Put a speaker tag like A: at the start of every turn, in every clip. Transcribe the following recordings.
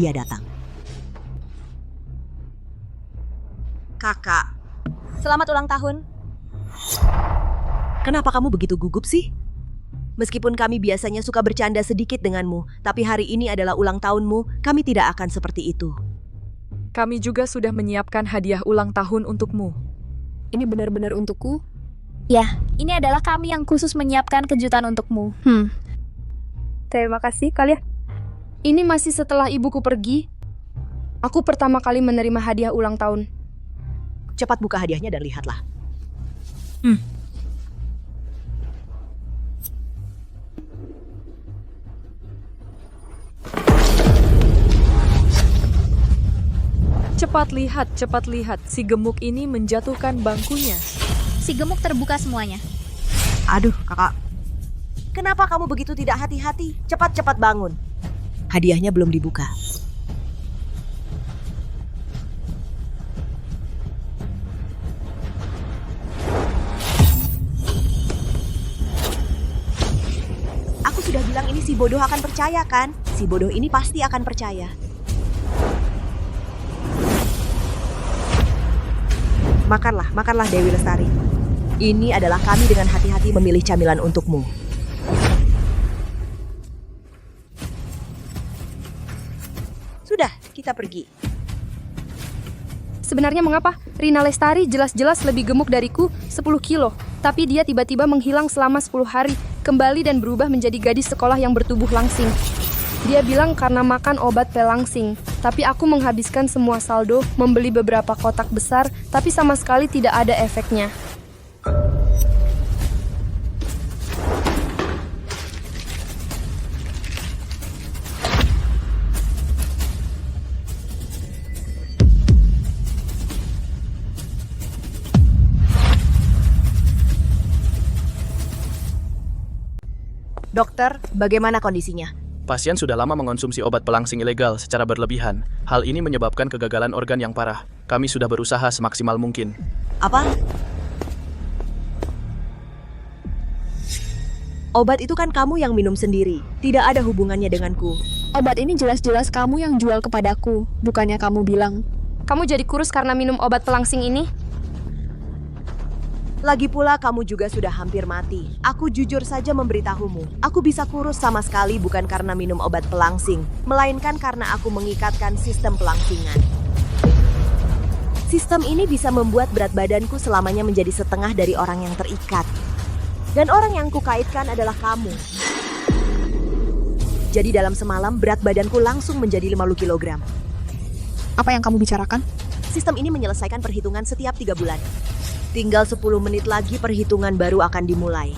A: dia datang. Kakak,
B: Selamat ulang tahun.
A: kenapa kamu begitu gugup sih? Meskipun kami biasanya suka bercanda sedikit denganmu, tapi hari ini adalah ulang tahunmu, kami tidak akan seperti itu.
C: Kami juga sudah menyiapkan hadiah ulang tahun untukmu.
D: Ini benar-benar untukku?
B: Ya, ini adalah kami yang khusus menyiapkan kejutan untukmu.
D: Terima kasih kalian. Ini masih setelah ibuku pergi. Aku pertama kali menerima hadiah ulang tahun.
A: Cepat buka hadiahnya dan lihatlah.
C: Cepat lihat, si gemuk ini menjatuhkan bangkunya.
B: Si gemuk terbuka semuanya.
A: Aduh, kakak. Kenapa kamu begitu tidak hati-hati? Cepat-cepat bangun. Hadiahnya belum dibuka. Aku sudah bilang ini si bodoh akan percaya kan? Si bodoh ini pasti akan percaya. Makanlah Dewi Lestari. Ini adalah kami dengan hati-hati memilih camilan untukmu. Sudah, kita pergi.
D: Sebenarnya mengapa? Rina Lestari jelas-jelas lebih gemuk dariku 10 kilo. Tapi dia tiba-tiba menghilang selama 10 hari. Kembali dan berubah menjadi gadis sekolah yang bertubuh langsing. Dia bilang karena makan obat pelangsing. Tapi aku menghabiskan semua saldo, membeli beberapa kotak besar, tapi sama sekali tidak ada efeknya.
A: Dokter, bagaimana kondisinya?
E: Pasien sudah lama mengonsumsi obat pelangsing ilegal secara berlebihan. Hal ini menyebabkan kegagalan organ yang parah. Kami sudah berusaha semaksimal mungkin.
A: Apa? Obat itu kan kamu yang minum sendiri. Tidak ada hubungannya denganku.
F: Obat ini jelas-jelas kamu yang jual kepadaku, bukannya kamu bilang.
D: Kamu jadi kurus karena minum obat pelangsing ini?
A: Lagi pula kamu juga sudah hampir mati. Aku jujur saja memberitahumu. Aku bisa kurus sama sekali bukan karena minum obat pelangsing, melainkan karena aku mengikatkan sistem pelangsingan. Sistem ini bisa membuat berat badanku selamanya menjadi setengah dari orang yang terikat. Dan orang yang kukaitkan adalah kamu. Jadi dalam semalam berat badanku langsung menjadi 50 kg.
F: Apa yang kamu bicarakan?
A: Sistem ini menyelesaikan perhitungan setiap 3 bulan. Tinggal 10 menit lagi perhitungan baru akan dimulai.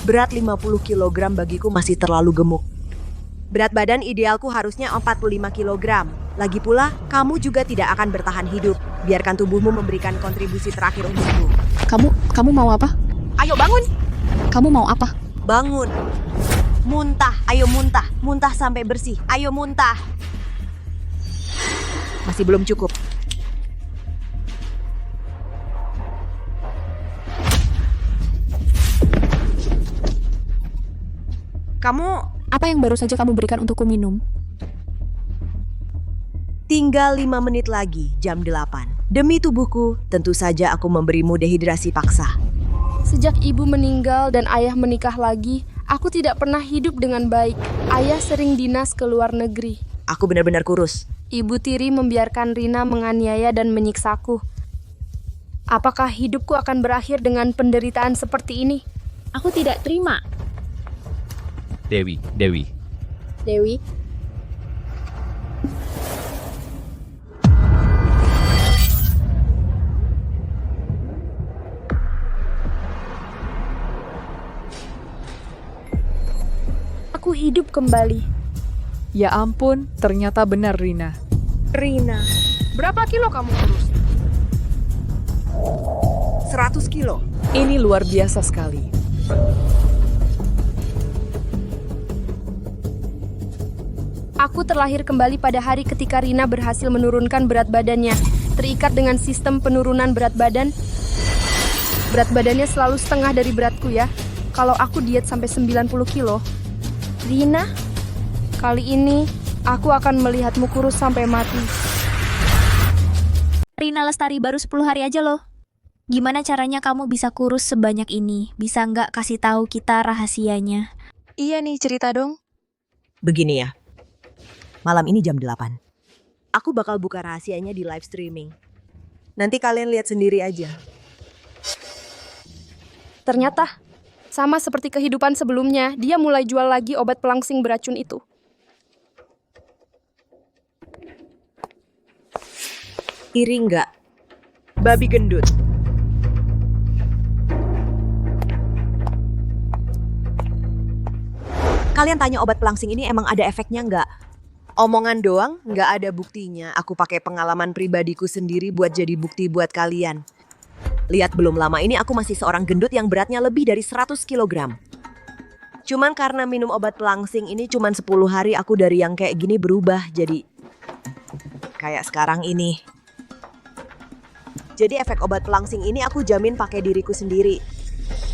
A: Berat 50 kg bagiku masih terlalu gemuk. Berat badan idealku harusnya 45 kg. Lagi pula, kamu juga tidak akan bertahan hidup. Biarkan tubuhmu memberikan kontribusi terakhir untukku.
F: Kamu mau apa?
A: Ayo bangun!
F: Kamu mau apa?
A: Bangun! Muntah, ayo muntah. Muntah sampai bersih. Ayo muntah. Masih belum cukup.
F: Apa yang baru saja kamu berikan untukku minum?
A: Tinggal 5 menit lagi, jam 8. Demi tubuhku, tentu saja aku memberimu dehidrasi paksa.
D: Sejak ibu meninggal dan ayah menikah lagi, aku tidak pernah hidup dengan baik. Ayah sering dinas ke luar negeri.
A: Aku benar-benar kurus.
D: Ibu tiri membiarkan Rina menganiaya dan menyiksaku. Apakah hidupku akan berakhir dengan penderitaan seperti ini?
B: Aku tidak terima.
G: Dewi.
B: Dewi,
D: Aku hidup kembali.
C: Ya ampun, ternyata benar Rina.
D: Rina, berapa kilo kamu kurus?
A: 100 kilo.
C: Ini luar biasa sekali.
D: Aku terlahir kembali pada hari ketika Rina berhasil menurunkan berat badannya. Terikat dengan sistem penurunan berat badan. Berat badannya selalu setengah dari beratku ya. Kalau aku diet sampai 90 kilo. Rina, kali ini Aku akan melihatmu kurus sampai mati.
B: Rina Lestari baru 10 hari aja loh. Gimana caranya kamu bisa kurus sebanyak ini? Bisa nggak kasih tahu kita rahasianya?
C: Iya nih, cerita dong.
A: Begini ya. Malam ini jam 8. Aku bakal buka rahasianya di live streaming. Nanti kalian lihat sendiri aja.
D: Ternyata, sama seperti kehidupan sebelumnya, dia mulai jual lagi obat pelangsing beracun itu.
A: Iri nggak? Babi gendut. Kalian tanya obat pelangsing ini emang ada efeknya nggak? Omongan doang, nggak ada buktinya. Aku pakai pengalaman pribadiku sendiri buat jadi bukti buat kalian. Lihat, belum lama ini aku masih seorang gendut yang beratnya lebih dari 100 kg. Cuman karena minum obat pelangsing ini cuman 10 hari aku dari yang kayak gini berubah jadi kayak sekarang ini. Jadi efek obat pelangsing ini aku jamin pakai diriku sendiri.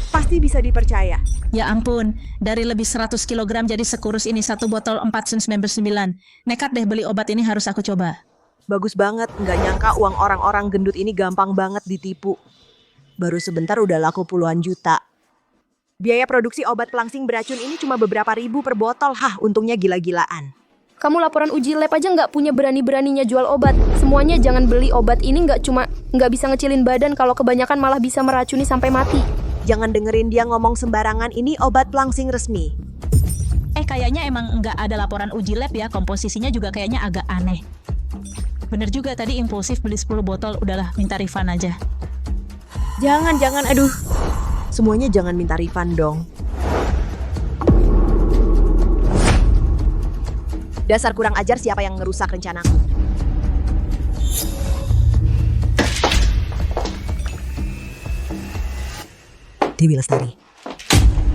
A: Pasti bisa dipercaya.
H: Ya ampun, dari lebih 100 kg jadi sekurus ini satu botol 499. Nekat deh beli obat ini, harus aku coba.
A: Bagus banget, nggak nyangka uang orang-orang gendut ini gampang banget ditipu. Baru sebentar udah laku puluhan juta. Biaya produksi obat pelangsing beracun ini cuma beberapa ribu per botol. Hah, untungnya gila-gilaan.
D: Kamu laporan uji lab aja nggak punya berani-beraninya jual obat. Semuanya jangan beli obat ini, nggak bisa ngecilin badan, kalau kebanyakan malah bisa meracuni sampai mati.
A: Jangan dengerin dia ngomong sembarangan, ini obat pelangsing resmi.
H: Kayaknya emang nggak ada laporan uji lab ya, komposisinya juga kayaknya agak aneh. Bener juga tadi impulsif beli 10 botol, udahlah minta refund aja.
A: Jangan, aduh. Semuanya jangan minta refund dong. Dasar kurang ajar, siapa yang ngerusak rencanaku? Dewi Lestari,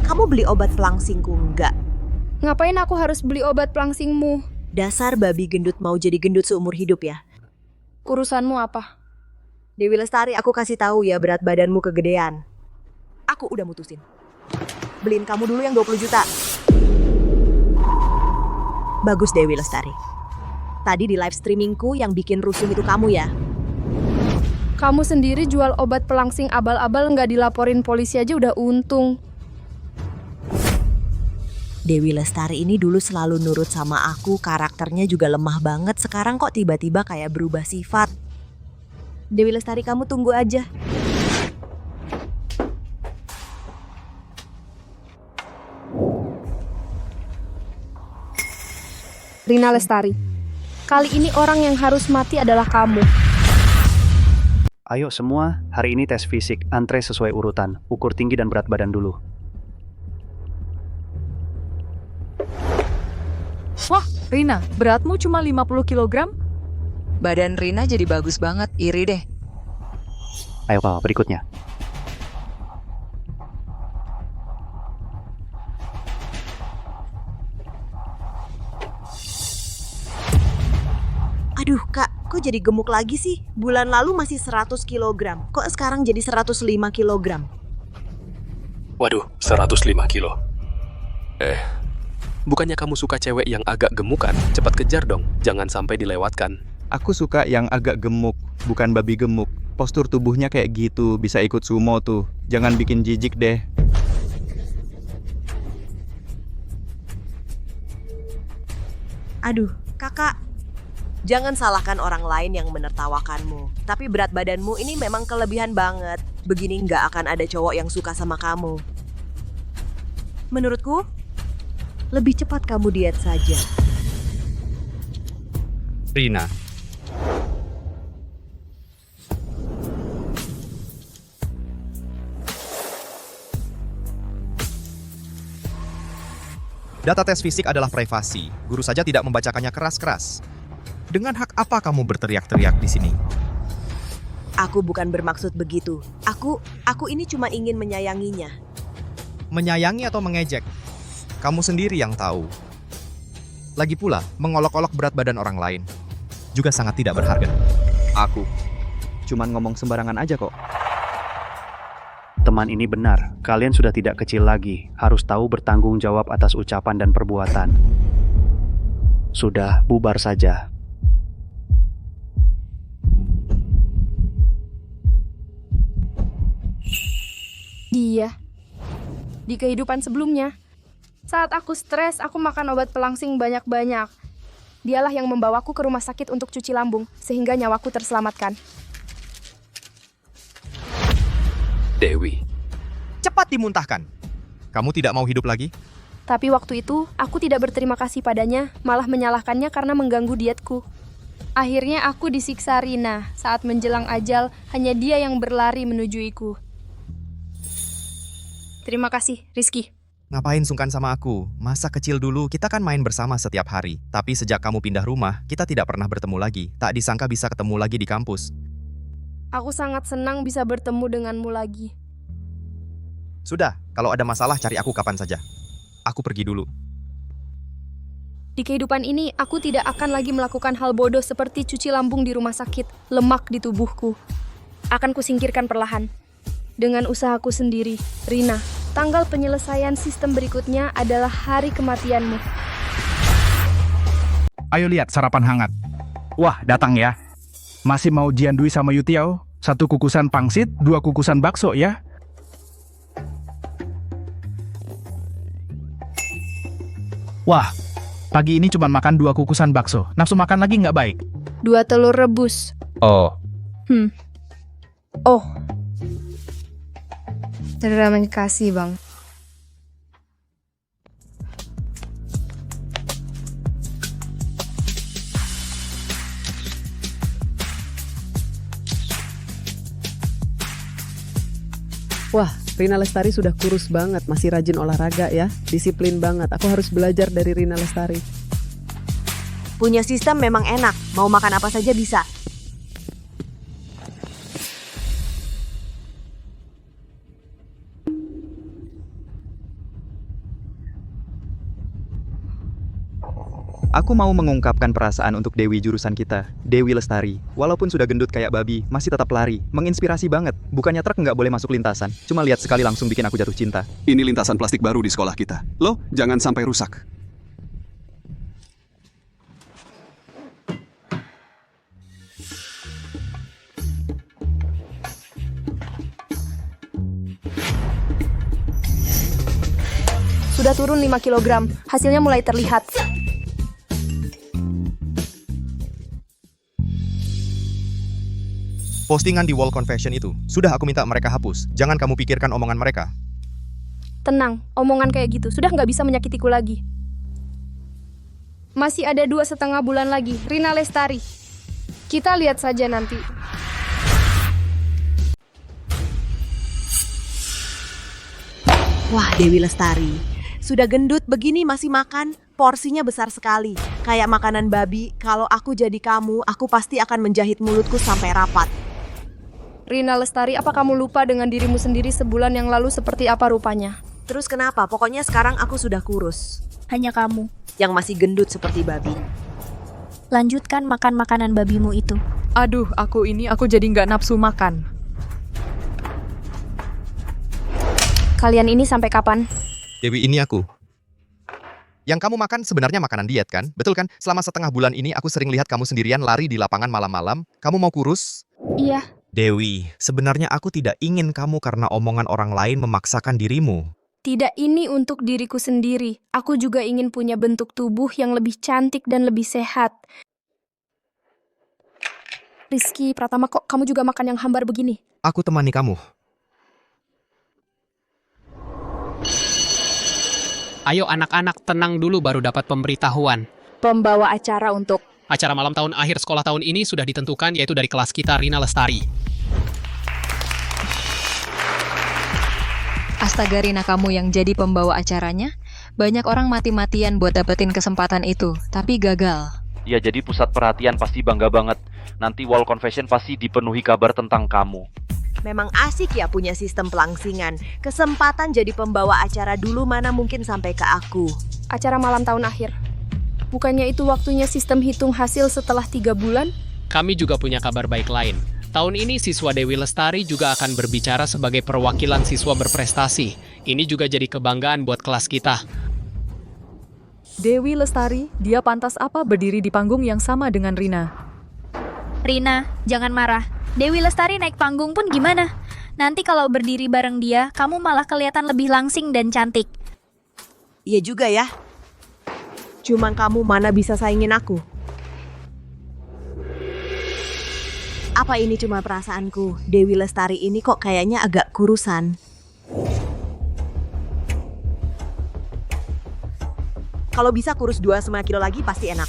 A: kamu beli obat pelangsingku enggak?
D: Ngapain aku harus beli obat pelangsingmu?
A: Dasar babi gendut mau jadi gendut seumur hidup ya.
D: Urusanmu apa?
A: Dewi Lestari, aku kasih tahu ya, berat badanmu kegedean. Aku udah mutusin. Beliin kamu dulu yang 20 juta. Bagus Dewi Lestari. Tadi di live streamingku yang bikin rusuh itu kamu ya?
D: Kamu sendiri jual obat pelangsing abal-abal, nggak dilaporin polisi aja udah untung.
A: Dewi Lestari ini dulu selalu nurut sama aku, karakternya juga lemah banget. Sekarang kok tiba-tiba kayak berubah sifat. Dewi Lestari, kamu tunggu aja.
D: Rina Lestari, kali ini orang yang harus mati adalah kamu.
I: Ayo semua, hari ini tes fisik, antre sesuai urutan, ukur tinggi dan berat badan dulu.
C: Wah, Rina, beratmu cuma 50 kg?
J: Badan Rina jadi bagus banget, iri deh.
I: Ayo Pak, berikutnya.
A: Aduh kak, kok jadi gemuk lagi sih? Bulan lalu masih 100 kg, kok sekarang jadi 105 kg?
K: Waduh, 105 kilo. Bukannya kamu suka cewek yang agak gemuk kan? Cepat kejar dong, jangan sampai dilewatkan.
G: Aku suka yang agak gemuk, bukan babi gemuk. Postur tubuhnya kayak gitu, bisa ikut sumo tuh. Jangan bikin jijik deh.
A: Aduh, kakak. Jangan salahkan orang lain yang menertawakanmu. Tapi berat badanmu ini memang kelebihan banget. Begini nggak akan ada cowok yang suka sama kamu. Menurutku, lebih cepat kamu diet saja.
G: Rina.
L: Data tes fisik adalah privasi. Guru saja tidak membacakannya keras-keras. Dengan hak apa kamu berteriak-teriak di sini?
A: Aku bukan bermaksud begitu. Aku ini cuma ingin menyayanginya.
L: Menyayangi atau mengejek? Kamu sendiri yang tahu. Lagi pula, mengolok-olok berat badan orang lain juga sangat tidak berharga.
G: Aku cuman ngomong sembarangan aja kok.
I: Teman ini benar, kalian sudah tidak kecil lagi, harus tahu bertanggung jawab atas ucapan dan perbuatan. Sudah, bubar saja.
D: Dia. Di kehidupan sebelumnya, saat aku stres, aku makan obat pelangsing banyak-banyak. Dialah yang membawaku ke rumah sakit untuk cuci lambung, sehingga nyawaku terselamatkan.
K: Dewi.
L: Cepat dimuntahkan. Kamu tidak mau hidup lagi?
D: Tapi waktu itu, aku tidak berterima kasih padanya, malah menyalahkannya karena mengganggu dietku. Akhirnya aku disiksa Rina. Saat menjelang ajal, hanya dia yang berlari menujuiku. Terima kasih, Rizky.
L: Ngapain sungkan sama aku? Masa kecil dulu kita kan main bersama setiap hari. Tapi sejak kamu pindah rumah, kita tidak pernah bertemu lagi. Tak disangka bisa ketemu lagi di kampus.
D: Aku sangat senang bisa bertemu denganmu lagi.
L: Sudah, kalau ada masalah cari aku kapan saja. Aku pergi dulu.
D: Di kehidupan ini, aku tidak akan lagi melakukan hal bodoh seperti cuci lambung di rumah sakit, lemak di tubuhku. Akan kusingkirkan perlahan. Dengan usahaku sendiri, Rina, tanggal penyelesaian sistem berikutnya adalah hari kematianmu.
M: Ayo lihat sarapan hangat. Wah, datang ya. Masih mau Jian Dui sama Yutiao? 1 kukusan pangsit, 2 kukusan bakso ya. Wah, pagi ini cuma makan 2 kukusan bakso. Nafsu makan lagi nggak baik.
D: 2 telur rebus.
M: Oh.
D: Oh. Terima kasih, Bang.
N: Wah, Rina Lestari sudah kurus banget, masih rajin olahraga ya. Disiplin banget, aku harus belajar dari Rina Lestari.
A: Punya sistem memang enak, mau makan apa saja bisa.
G: Aku mau mengungkapkan perasaan untuk Dewi jurusan kita, Dewi Lestari. Walaupun sudah gendut kayak babi, masih tetap lari. Menginspirasi banget. Bukannya truk nggak boleh masuk lintasan. Cuma lihat sekali langsung bikin aku jatuh cinta.
O: Ini lintasan plastik baru di sekolah kita. Loh, jangan sampai rusak.
D: Sudah turun 5 kg. Hasilnya mulai terlihat.
L: Postingan di wall confession itu, sudah aku minta mereka hapus. Jangan kamu pikirkan omongan mereka.
D: Tenang, omongan kayak gitu sudah nggak bisa menyakitiku lagi. Masih ada 2,5 bulan lagi, Rina Lestari. Kita lihat saja nanti.
A: Wah, Dewi Lestari. Sudah gendut begini masih makan, porsinya besar sekali. Kayak makanan babi, kalau aku jadi kamu, aku pasti akan menjahit mulutku sampai rapat.
D: Rina Lestari, apa kamu lupa dengan dirimu sendiri sebulan yang lalu seperti apa rupanya?
A: Terus kenapa? Pokoknya sekarang aku sudah kurus.
B: Hanya kamu
A: yang masih gendut seperti babi.
B: Lanjutkan makan makanan babimu itu.
C: Aduh, aku jadi nggak nafsu makan.
D: Kalian ini sampai kapan?
L: Dewi, ini aku. Yang kamu makan sebenarnya makanan diet kan? Betul kan? Selama setengah bulan ini aku sering lihat kamu sendirian lari di lapangan malam-malam. Kamu mau kurus?
D: Iya.
L: Dewi, sebenarnya aku tidak ingin kamu karena omongan orang lain memaksakan dirimu.
D: Tidak, ini untuk diriku sendiri. Aku juga ingin punya bentuk tubuh yang lebih cantik dan lebih sehat. Rizky Pratama, kok kamu juga makan yang hambar begini?
L: Aku temani kamu.
K: Ayo anak-anak tenang dulu baru dapat pemberitahuan.
F: Pembawa acara untuk
K: Acara malam tahun akhir sekolah tahun ini sudah ditentukan yaitu dari kelas kita Rina Lestari.
J: Astaga Rina, kamu yang jadi pembawa acaranya? Banyak orang mati-matian buat dapetin kesempatan itu, tapi gagal.
P: Ya jadi pusat perhatian pasti bangga banget. Nanti wall confession pasti dipenuhi kabar tentang kamu.
A: Memang asik ya punya sistem pelangsingan. Kesempatan jadi pembawa acara dulu mana mungkin sampai ke aku.
D: Acara malam tahun akhir. Bukannya itu waktunya sistem hitung hasil setelah 3 bulan?
K: Kami juga punya kabar baik lain. Tahun ini siswa Dewi Lestari juga akan berbicara sebagai perwakilan siswa berprestasi. Ini juga jadi kebanggaan buat kelas kita.
C: Dewi Lestari, dia pantas apa berdiri di panggung yang sama dengan Rina?
B: Rina, jangan marah. Dewi Lestari naik panggung pun gimana? Nanti kalau berdiri bareng dia, kamu malah kelihatan lebih langsing dan cantik.
A: Iya juga ya. Cuman kamu mana bisa saingin aku? Apa ini cuma perasaanku? Dewi Lestari ini kok kayaknya agak kurusan. Kalau bisa kurus 2,5 kilo lagi pasti enak.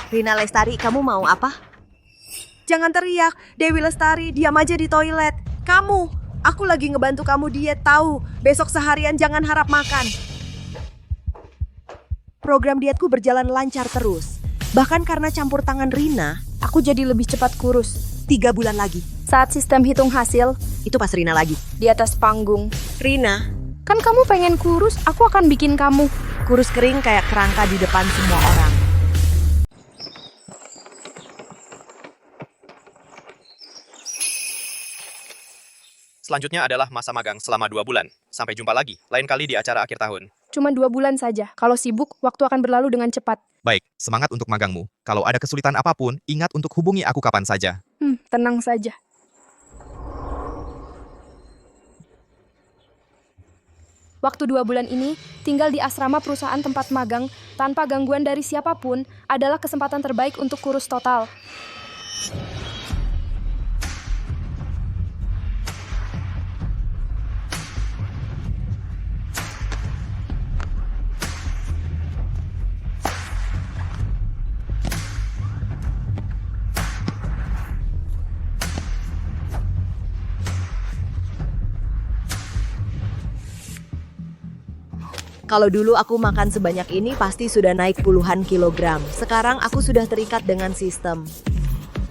A: Rina Lestari, kamu mau apa? Jangan teriak, Dewi Lestari, diam aja di toilet. Kamu, aku lagi ngebantu kamu diet tahu. Besok seharian jangan harap makan. Program dietku berjalan lancar terus. Bahkan karena campur tangan Rina,
D: Aku jadi lebih cepat kurus.
A: 3 bulan lagi.
D: Saat sistem hitung hasil,
A: Itu pas Rina lagi.
D: di atas panggung.
A: Rina,
D: Kan kamu pengen kurus, aku akan bikin kamu.
A: kurus kering kayak kerangka di depan semua orang.
L: Selanjutnya adalah masa magang selama 2 bulan. Sampai jumpa lagi, lain kali di acara akhir tahun.
D: Cuma 2 bulan saja. Kalau sibuk, waktu akan berlalu dengan cepat.
L: Baik, semangat untuk magangmu. Kalau ada kesulitan apapun, ingat untuk hubungi aku kapan saja.
D: Tenang saja. Waktu 2 bulan ini, tinggal di asrama perusahaan tempat magang, tanpa gangguan dari siapapun, adalah kesempatan terbaik untuk kurus total.
A: Kalau dulu aku makan sebanyak ini pasti sudah naik puluhan kilogram. Sekarang aku sudah terikat dengan sistem.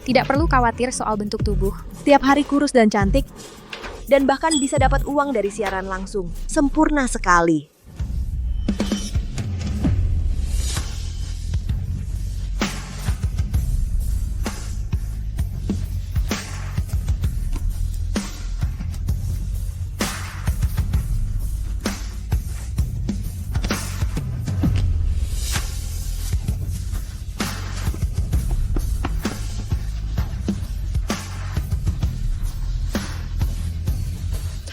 B: Tidak perlu khawatir soal bentuk tubuh.
A: Setiap hari kurus dan cantik. Dan bahkan bisa dapat uang dari siaran langsung. Sempurna sekali.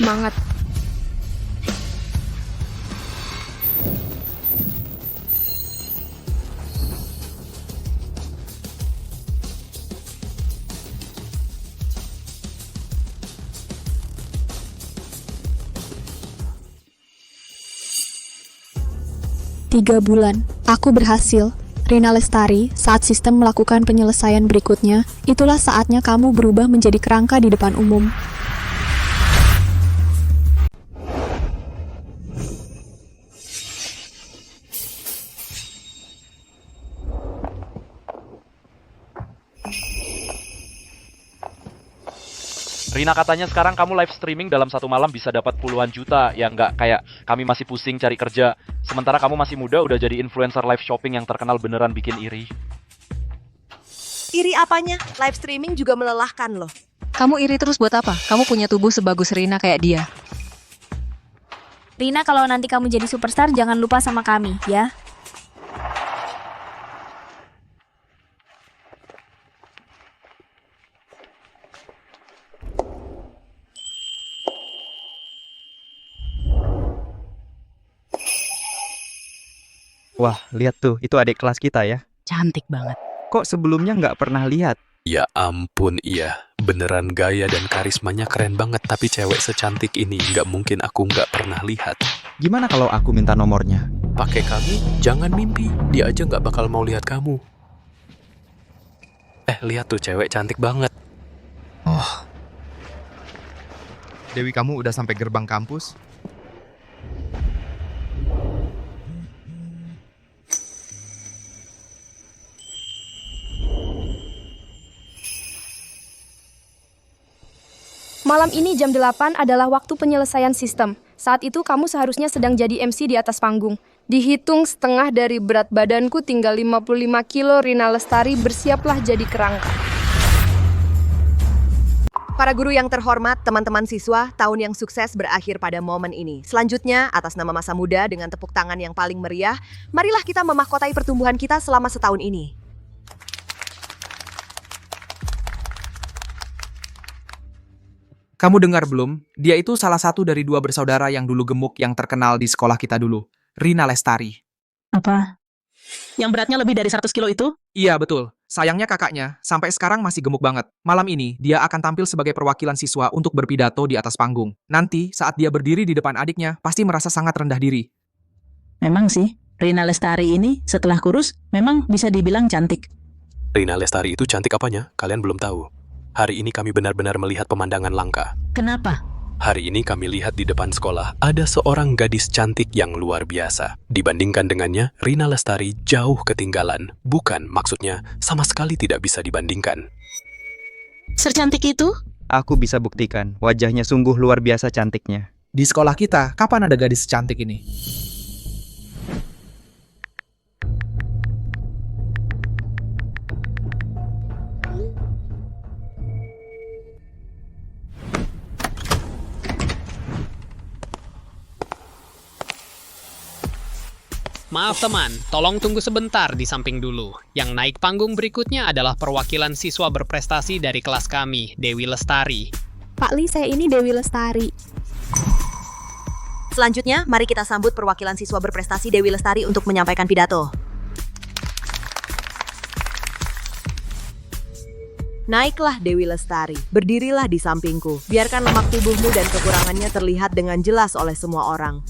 D: Semangat.
F: Tiga bulan, aku berhasil. Rina Lestari, saat sistem melakukan penyelesaian berikutnya, itulah saatnya kamu berubah menjadi kerangka di depan umum.
P: Rina katanya sekarang kamu live streaming dalam 1 malam bisa dapat puluhan juta. Ya nggak kayak kami masih pusing cari kerja. Sementara kamu masih muda udah jadi influencer live shopping yang terkenal, beneran bikin iri.
A: Iri apanya? Live streaming juga melelahkan loh.
J: Kamu iri terus buat apa? Kamu punya tubuh sebagus Rina kayak dia.
B: Rina, kalau nanti kamu jadi superstar, jangan lupa sama kami, ya.
G: Wah, lihat tuh, itu adik kelas kita ya.
H: Cantik banget.
G: Kok sebelumnya nggak pernah lihat?
Q: Ya ampun, iya. Beneran gaya dan karismanya keren banget, tapi cewek secantik ini nggak mungkin aku nggak pernah lihat.
G: Gimana kalau aku minta nomornya?
Q: Pakai kami, jangan mimpi. Dia aja nggak bakal mau lihat kamu. Lihat tuh, cewek cantik banget.
L: Oh. Dewi, kamu udah sampai gerbang kampus?
D: Malam ini jam 8 adalah waktu penyelesaian sistem. Saat itu kamu seharusnya sedang jadi MC di atas panggung. Dihitung setengah dari berat badanku tinggal 55 kilo, Rina Lestari, bersiaplah jadi kerangka.
A: Para guru yang terhormat, teman-teman siswa, tahun yang sukses berakhir pada momen ini. Selanjutnya, atas nama masa muda dengan tepuk tangan yang paling meriah, marilah kita memahkotai pertumbuhan kita selama setahun ini.
R: Kamu dengar belum? Dia itu salah satu dari 2 bersaudara yang dulu gemuk yang terkenal di sekolah kita dulu. Rina Lestari.
H: Apa? Yang beratnya lebih dari 100 kilo itu?
R: Iya, betul. Sayangnya kakaknya, sampai sekarang masih gemuk banget. Malam ini, dia akan tampil sebagai perwakilan siswa untuk berpidato di atas panggung. Nanti, saat dia berdiri di depan adiknya, pasti merasa sangat rendah diri.
H: Memang sih, Rina Lestari ini setelah kurus memang bisa dibilang cantik.
Q: Rina Lestari itu cantik apanya? Kalian belum tahu. Hari ini kami benar-benar melihat pemandangan langka.
H: Kenapa?
Q: Hari ini kami lihat di depan sekolah ada seorang gadis cantik yang luar biasa. Dibandingkan dengannya, Rina Lestari jauh ketinggalan. Bukan, maksudnya sama sekali tidak bisa dibandingkan.
H: Secantik itu?
G: Aku bisa buktikan, wajahnya sungguh luar biasa cantiknya.
R: Di sekolah kita, kapan ada gadis cantik ini?
K: Maaf teman, tolong tunggu sebentar di samping dulu. Yang naik panggung berikutnya adalah perwakilan siswa berprestasi dari kelas kami, Dewi Lestari.
F: Pak Li, saya ini Dewi Lestari.
A: Selanjutnya, mari kita sambut perwakilan siswa berprestasi Dewi Lestari untuk menyampaikan pidato. Naiklah Dewi Lestari, berdirilah di sampingku. Biarkan lemak tubuhmu dan kekurangannya terlihat dengan jelas oleh semua orang.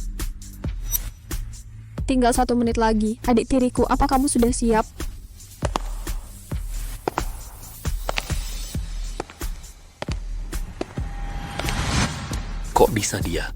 F: Tinggal 1 menit lagi. Adik tiriku, apa kamu sudah siap?
Q: Kok bisa dia?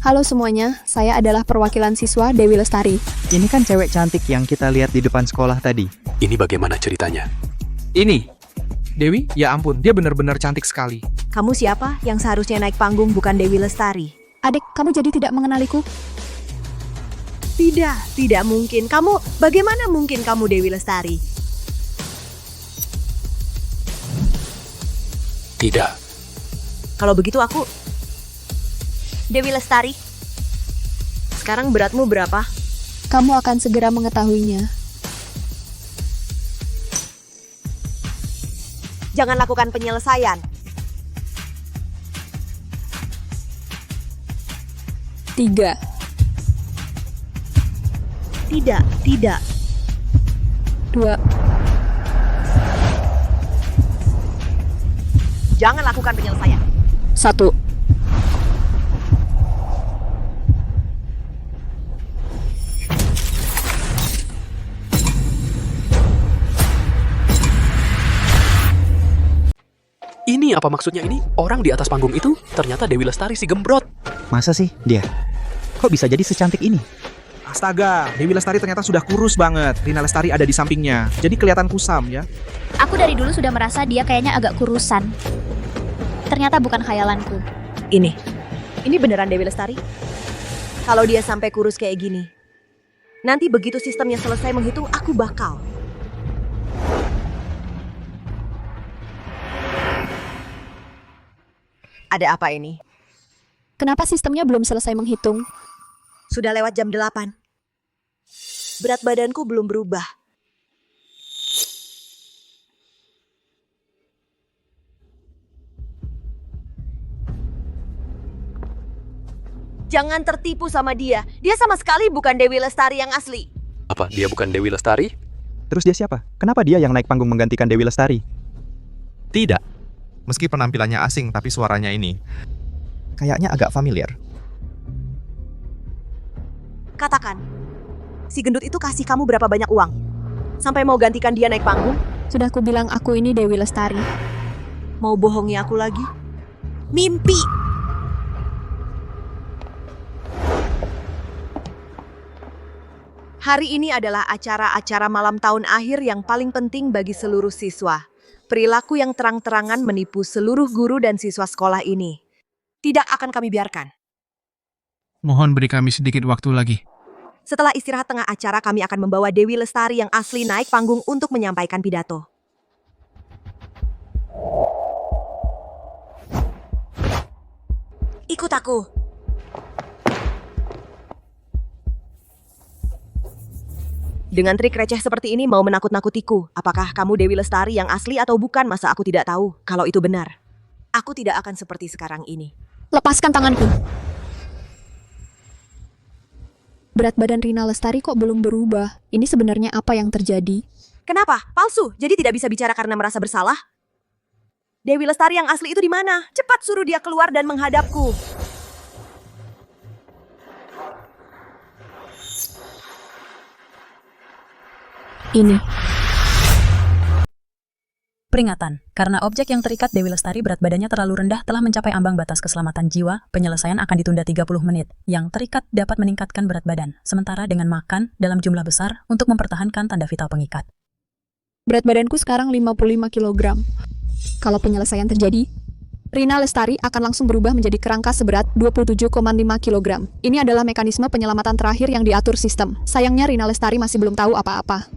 F: Halo semuanya, saya adalah perwakilan siswa Dewi Lestari.
G: Ini kan cewek cantik yang kita lihat di depan sekolah tadi.
Q: Ini bagaimana ceritanya?
R: Ini. Dewi, ya ampun, dia benar-benar cantik sekali.
A: Kamu siapa yang seharusnya naik panggung bukan Dewi Lestari?
F: Adik, kamu jadi tidak mengenaliku?
A: Tidak mungkin. Bagaimana mungkin kamu Dewi Lestari?
Q: Tidak.
A: Kalau begitu aku Dewi Lestari. Sekarang beratmu berapa?
F: Kamu akan segera mengetahuinya.
A: Jangan lakukan penyelesaian.
F: 3.
A: Tidak.
F: 2.
A: Jangan lakukan penyelesaian.
F: 1.
Q: Ini apa maksudnya ini? Orang di atas panggung itu ternyata Dewi Lestari si gembrot.
G: Masa sih dia? Kok bisa jadi secantik ini?
R: Astaga, Dewi Lestari ternyata sudah kurus banget. Rina Lestari ada di sampingnya, jadi kelihatan kusam ya.
B: Aku dari dulu sudah merasa dia kayaknya agak kurusan. Ternyata bukan khayalanku.
A: Ini beneran Dewi Lestari? Kalau dia sampai kurus kayak gini, nanti begitu sistemnya selesai menghitung, aku bakal. Ada apa ini?
F: Kenapa sistemnya belum selesai menghitung?
A: Sudah lewat jam 8. Berat badanku belum berubah. Jangan tertipu sama dia. Dia sama sekali bukan Dewi Lestari yang asli.
Q: Apa, dia bukan Dewi Lestari?
G: Terus dia siapa? Kenapa dia yang naik panggung menggantikan Dewi Lestari?
L: Tidak. Meski penampilannya asing, tapi suaranya ini kayaknya agak familiar.
A: Katakan, si gendut itu kasih kamu berapa banyak uang? Sampai mau gantikan dia naik panggung?
F: Sudah kubilang aku ini Dewi Lestari.
A: Mau bohongi aku lagi? Mimpi! Hari ini adalah acara-acara malam tahun akhir yang paling penting bagi seluruh siswa. Perilaku yang terang-terangan menipu seluruh guru dan siswa sekolah ini. Tidak akan kami biarkan.
M: Mohon beri kami sedikit waktu lagi.
A: Setelah istirahat tengah acara, kami akan membawa Dewi Lestari yang asli naik panggung untuk menyampaikan pidato. Ikut aku. Dengan trik receh seperti ini mau menakut-nakutiku. Apakah kamu Dewi Lestari yang asli atau bukan? Masa aku tidak tahu kalau itu benar. Aku tidak akan seperti sekarang ini.
F: Lepaskan tanganku. Berat badan Rina Lestari kok belum berubah? Ini sebenarnya apa yang terjadi?
A: Kenapa? Palsu? Jadi tidak bisa bicara karena merasa bersalah? Dewi Lestari yang asli itu di mana? Cepat suruh dia keluar dan menghadapku.
F: Ini.
S: Peringatan, karena objek yang terikat Dewi Lestari berat badannya terlalu rendah telah mencapai ambang batas keselamatan jiwa, penyelesaian akan ditunda 30 menit. Yang terikat dapat meningkatkan berat badan, sementara dengan makan dalam jumlah besar untuk mempertahankan tanda vital pengikat.
F: Berat badanku sekarang 55 kg. Kalau penyelesaian terjadi, Rina Lestari akan langsung berubah menjadi kerangka seberat 27,5 kg. Ini adalah mekanisme penyelamatan terakhir yang diatur sistem. Sayangnya Rina Lestari masih belum tahu apa-apa.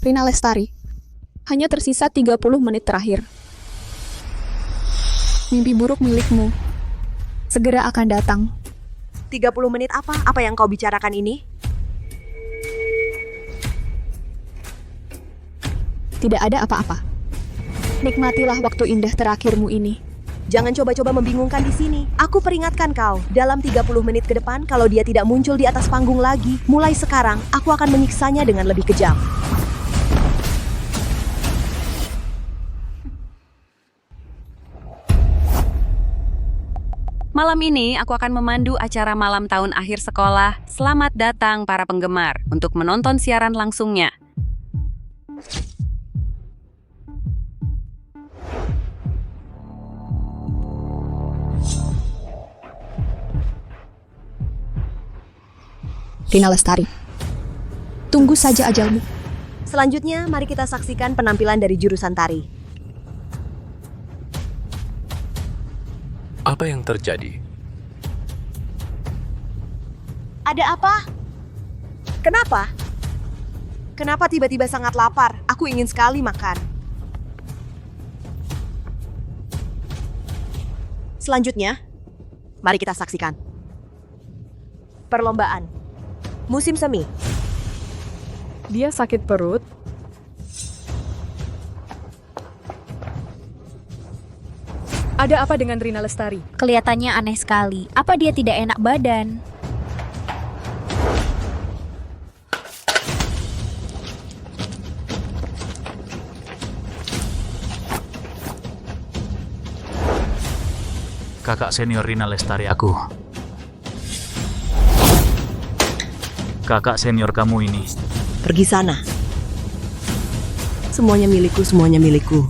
F: Rina Lestari, hanya tersisa 30 menit terakhir. Mimpi buruk milikmu segera akan datang.
A: 30 menit apa? Apa yang kau bicarakan ini?
F: Tidak ada apa-apa. Nikmatilah waktu indah terakhirmu ini.
A: Jangan coba-coba membingungkan di sini. Aku peringatkan kau, dalam 30 menit ke depan kalau dia tidak muncul di atas panggung lagi, mulai sekarang aku akan menyiksanya dengan lebih kejam.
T: Malam ini aku akan memandu acara malam tahun akhir sekolah. Selamat datang para penggemar untuk menonton siaran langsungnya.
F: Rina Lestari, tunggu saja ajalmu.
A: Selanjutnya, mari kita saksikan penampilan dari jurusan tari.
Q: Apa yang terjadi?
A: Ada apa? Kenapa? Kenapa tiba-tiba sangat lapar? Aku ingin sekali makan. Selanjutnya, mari kita saksikan. Perlombaan. Musim semi.
C: Dia sakit perut. Ada apa dengan Rina Lestari?
B: Kelihatannya aneh sekali. Apa dia tidak enak badan?
U: Kakak senior Rina Lestari aku. Kakak senior kamu ini.
A: Pergi sana. Semuanya milikku, semuanya milikku.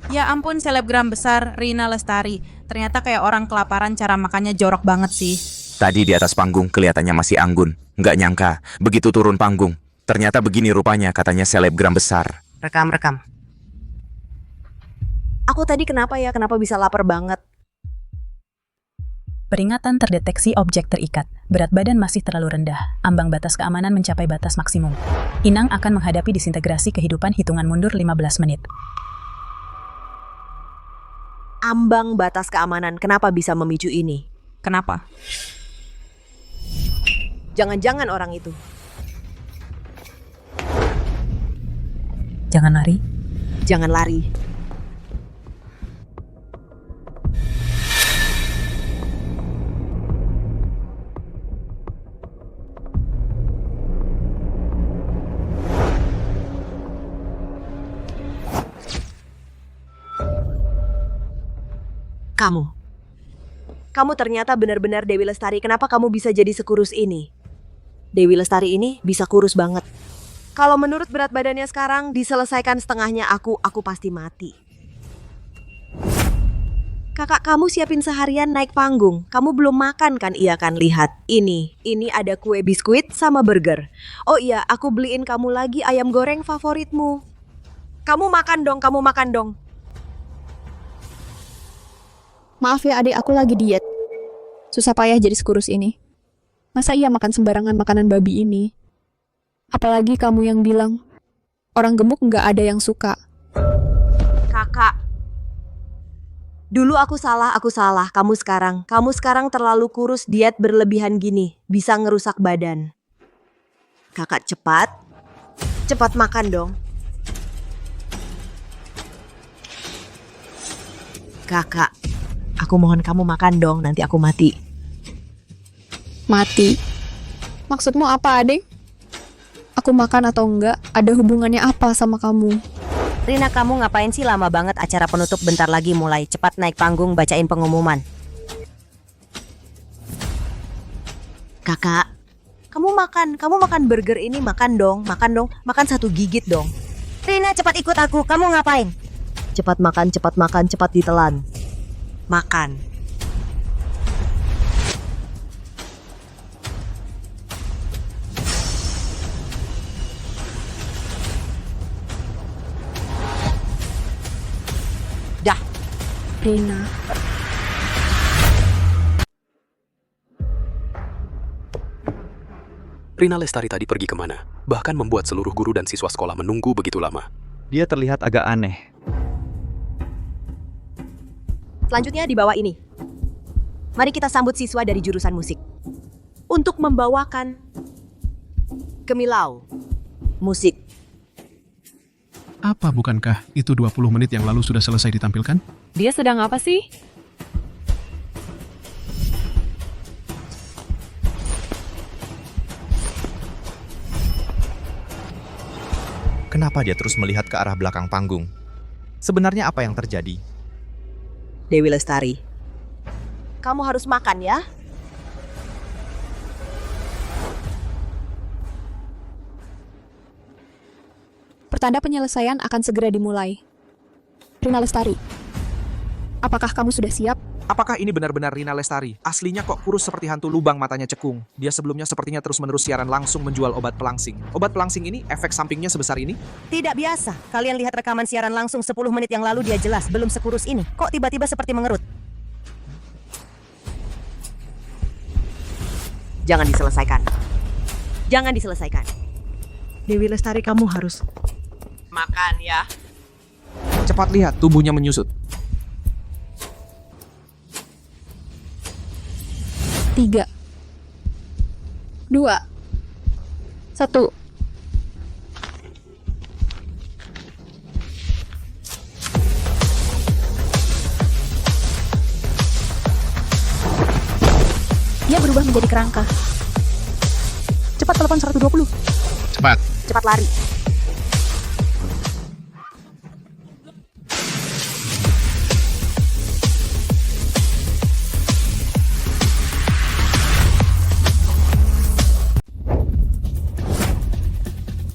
V: Ya ampun, selebgram besar Rina Lestari. Ternyata kayak orang kelaparan, cara makannya jorok banget sih.
W: Tadi di atas panggung kelihatannya masih anggun. Nggak nyangka, begitu turun panggung. Ternyata begini rupanya, katanya selebgram besar.
T: Rekam.
A: Aku tadi kenapa ya? Kenapa bisa lapar banget?
S: Peringatan terdeteksi objek terikat. Berat badan masih terlalu rendah. Ambang batas keamanan mencapai batas maksimum. Inang akan menghadapi disintegrasi kehidupan hitungan mundur 15 menit.
A: Ambang batas keamanan, kenapa bisa memicu ini?
V: Kenapa?
A: Jangan-jangan orang itu.
S: Jangan lari.
A: Jangan lari. Kamu ternyata benar-benar Dewi Lestari. Kenapa kamu bisa jadi sekurus ini? Dewi Lestari ini bisa kurus banget. Kalau menurut berat badannya sekarang, diselesaikan setengahnya aku pasti mati. Kakak kamu siapin seharian naik panggung. Kamu belum makan kan? Iya kan, lihat. Ini ada kue biskuit sama burger. Oh iya, aku beliin kamu lagi ayam goreng favoritmu. Kamu makan dong.
F: Maaf ya adik, aku lagi diet. Susah payah jadi sekurus ini. Masa iya makan sembarangan makanan babi ini? Apalagi kamu yang bilang, orang gemuk nggak ada yang suka.
A: Kakak. Dulu aku salah. Kamu sekarang terlalu kurus, diet berlebihan gini. Bisa ngerusak badan. Kakak cepat makan dong. Kakak, aku mohon kamu makan dong, nanti aku mati.
F: Mati? Maksudmu apa, adek? Aku makan atau enggak, ada hubungannya apa sama kamu?
A: Rina, kamu ngapain sih lama banget? Acara penutup bentar lagi mulai. Cepat naik panggung, bacain pengumuman. Kakak, kamu makan burger ini, makan dong, makan 1 gigit dong. Rina, cepat ikut aku, kamu ngapain? Cepat makan, cepat ditelan. Makan. Dah.
F: Rina.
Q: Rina Lestari tadi pergi kemana? Bahkan membuat seluruh guru dan siswa sekolah menunggu begitu lama.
G: Dia terlihat agak aneh.
A: Selanjutnya di bawah ini. Mari kita sambut siswa dari jurusan musik. Untuk membawakan Gemilau musik.
E: Apa bukankah itu 20 menit yang lalu sudah selesai ditampilkan?
J: Dia sedang apa sih?
L: Kenapa dia terus melihat ke arah belakang panggung? Sebenarnya apa yang terjadi?
A: Dewi Lestari, kamu harus makan ya.
F: Pertanda penyelesaian akan segera dimulai. Rina Lestari, apakah kamu sudah siap?
R: Apakah ini benar-benar Rina Lestari? Aslinya kok kurus seperti hantu lubang, matanya cekung. Dia sebelumnya sepertinya terus-menerus siaran langsung menjual obat pelangsing. Obat pelangsing ini efek sampingnya sebesar ini?
A: Tidak biasa. Kalian lihat rekaman siaran langsung 10 menit yang lalu, dia jelas belum sekurus ini. Kok tiba-tiba seperti mengerut? Jangan diselesaikan. Dewi Lestari, kamu harus makan ya.
R: Cepat lihat, tubuhnya menyusut.
F: 3, 2, 1.
B: Dia berubah menjadi kerangka. Cepat telepon 120.
A: Cepat lari.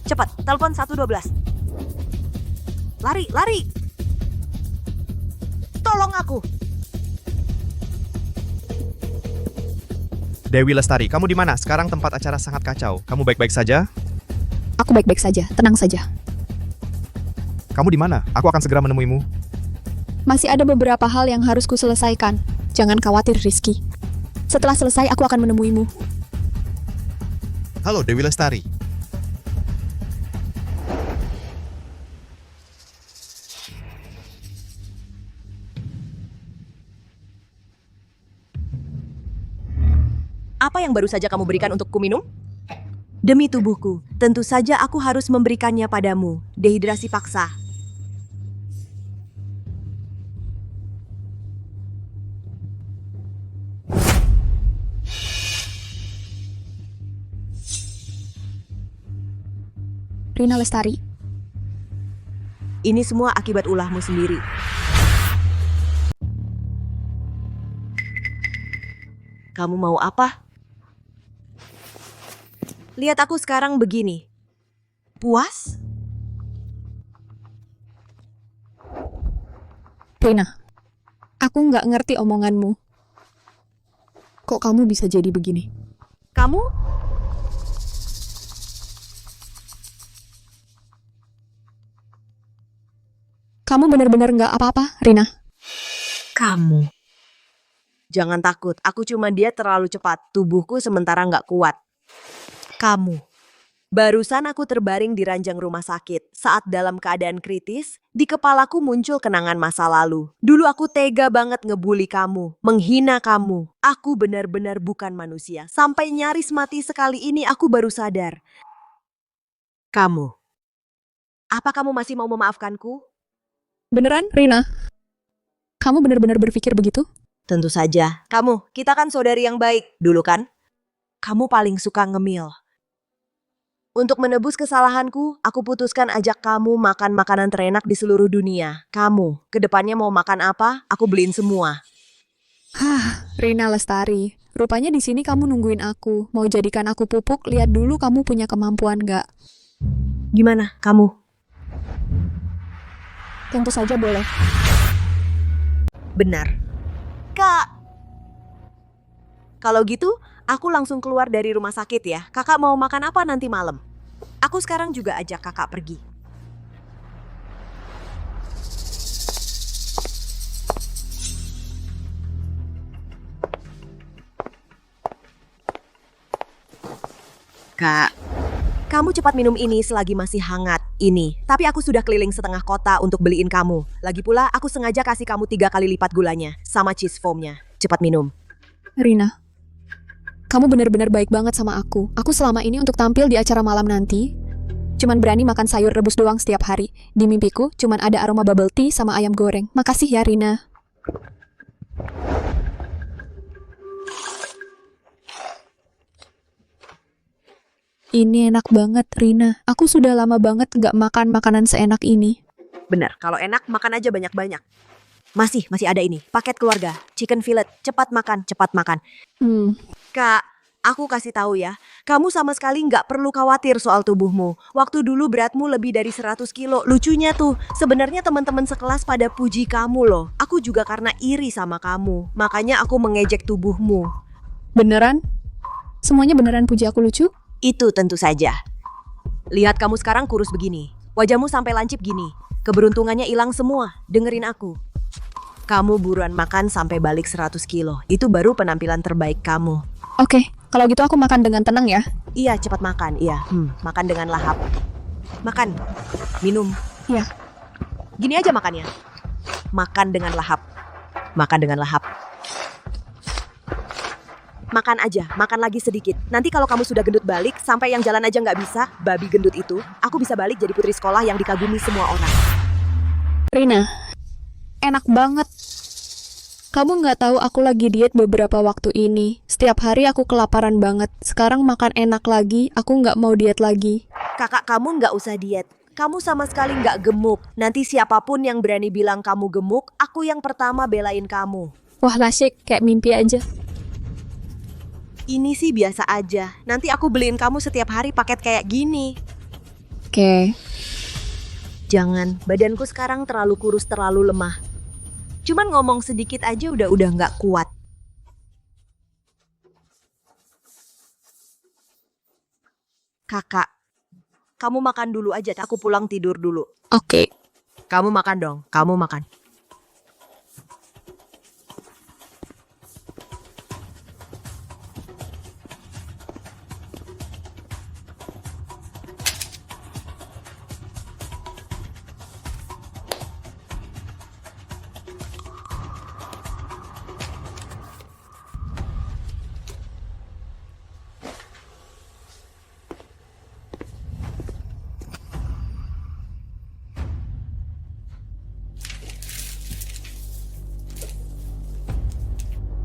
A: Cepat, telepon 112. Lari. Tolong aku.
L: Dewi Lestari, kamu di mana? Sekarang tempat acara sangat kacau. Kamu baik-baik saja?
F: Aku baik-baik saja, tenang saja.
L: Kamu di mana? Aku akan segera menemuimu.
F: Masih ada beberapa hal yang harus kuselesaikan. Jangan khawatir, Rizky. Setelah selesai, aku akan menemuimu.
L: Halo, Dewi Lestari.
A: Apa yang baru saja kamu berikan untukku minum? Demi tubuhku, tentu saja aku harus memberikannya padamu. Dehidrasi paksa.
F: Rina Lestari.
A: Ini semua akibat ulahmu sendiri. Kamu mau apa? Lihat aku sekarang begini. Puas?
F: Rina, aku Aku nggak ngerti omonganmu. Kok kamu bisa jadi begini?
A: Kamu?
F: Kamu benar-benar nggak apa-apa, Rina.
A: Kamu. Jangan takut, aku cuma dia terlalu cepat. Tubuhku sementara nggak kuat. Kamu. Barusan aku terbaring di ranjang rumah sakit. Saat dalam keadaan kritis, di kepalaku muncul kenangan masa lalu. Dulu aku tega banget ngebully kamu, menghina kamu. Aku benar-benar bukan manusia. Sampai nyaris mati sekali ini aku baru sadar. Kamu. Apa kamu masih mau memaafkanku?
F: Beneran, Rina? Kamu benar-benar berpikir begitu?
A: Tentu saja. Kamu, kita kan saudari yang baik. Dulu kan? Kamu paling suka ngemil. Untuk menebus kesalahanku, aku putuskan ajak kamu makan makanan terenak di seluruh dunia. Kamu, kedepannya mau makan apa, aku beliin semua.
F: Rina Lestari, rupanya di sini kamu nungguin aku. Mau jadikan aku pupuk, lihat dulu kamu punya kemampuan nggak?
A: Gimana, kamu?
F: Tentu saja boleh.
A: Benar. Kak! Kalau gitu, aku langsung keluar dari rumah sakit ya. Kakak mau makan apa nanti malam? Aku sekarang juga ajak kakak pergi. Kak, kamu cepat minum ini selagi masih hangat. Ini, tapi aku sudah keliling setengah kota untuk beliin kamu. Lagi pula, aku sengaja kasih kamu 3 kali lipat gulanya, sama cheese foamnya. Cepat minum.
F: Rina, kamu benar-benar baik banget sama aku. Aku selama ini untuk tampil di acara malam nanti, cuman berani makan sayur rebus doang setiap hari. Di mimpiku, cuman ada aroma bubble tea sama ayam goreng. Makasih ya, Rina. Ini enak banget, Rina. Aku sudah lama banget nggak makan makanan seenak ini.
A: Benar, kalau enak makan aja banyak-banyak. Masih ada ini, paket keluarga, chicken fillet, cepat makan, cepat makan. Kak, aku kasih tahu ya, kamu sama sekali nggak perlu khawatir soal tubuhmu. Waktu dulu beratmu lebih dari 100 kilo, lucunya tuh, sebenarnya teman-teman sekelas pada puji kamu loh. Aku juga karena iri sama kamu, makanya aku mengejek tubuhmu.
F: Beneran? Semuanya beneran puji aku lucu?
A: Itu tentu saja. Lihat kamu sekarang kurus begini, wajahmu sampai lancip gini. Keberuntungannya hilang semua, dengerin aku. Kamu buruan makan sampai balik 100 kilo. Itu baru penampilan terbaik kamu.
F: Oke, kalau gitu aku makan dengan tenang ya.
A: Iya, cepat makan. Iya, makan dengan lahap. Makan. Minum.
F: Iya.
A: Gini aja makannya. Makan dengan lahap. Makan dengan lahap. Makan aja, makan lagi sedikit. Nanti kalau kamu sudah gendut balik, sampai yang jalan aja nggak bisa, babi gendut itu, aku bisa balik jadi putri sekolah yang dikagumi semua orang.
F: Rina, enak banget. Kamu nggak tahu aku lagi diet beberapa waktu ini. Setiap hari aku kelaparan banget. Sekarang makan enak lagi, aku nggak mau diet lagi.
A: Kakak kamu nggak usah diet. Kamu sama sekali nggak gemuk. Nanti siapapun yang berani bilang kamu gemuk, aku yang pertama belain kamu.
F: Wah, nasyik, kayak mimpi aja.
A: Ini sih biasa aja. Nanti aku beliin kamu setiap hari paket kayak gini.
F: Oke.
A: Jangan, badanku sekarang terlalu kurus, terlalu lemah. Cuman ngomong sedikit aja udah nggak kuat. Kakak, kamu makan dulu aja, aku pulang tidur dulu.
F: Oke.
A: Kamu makan dong, kamu makan.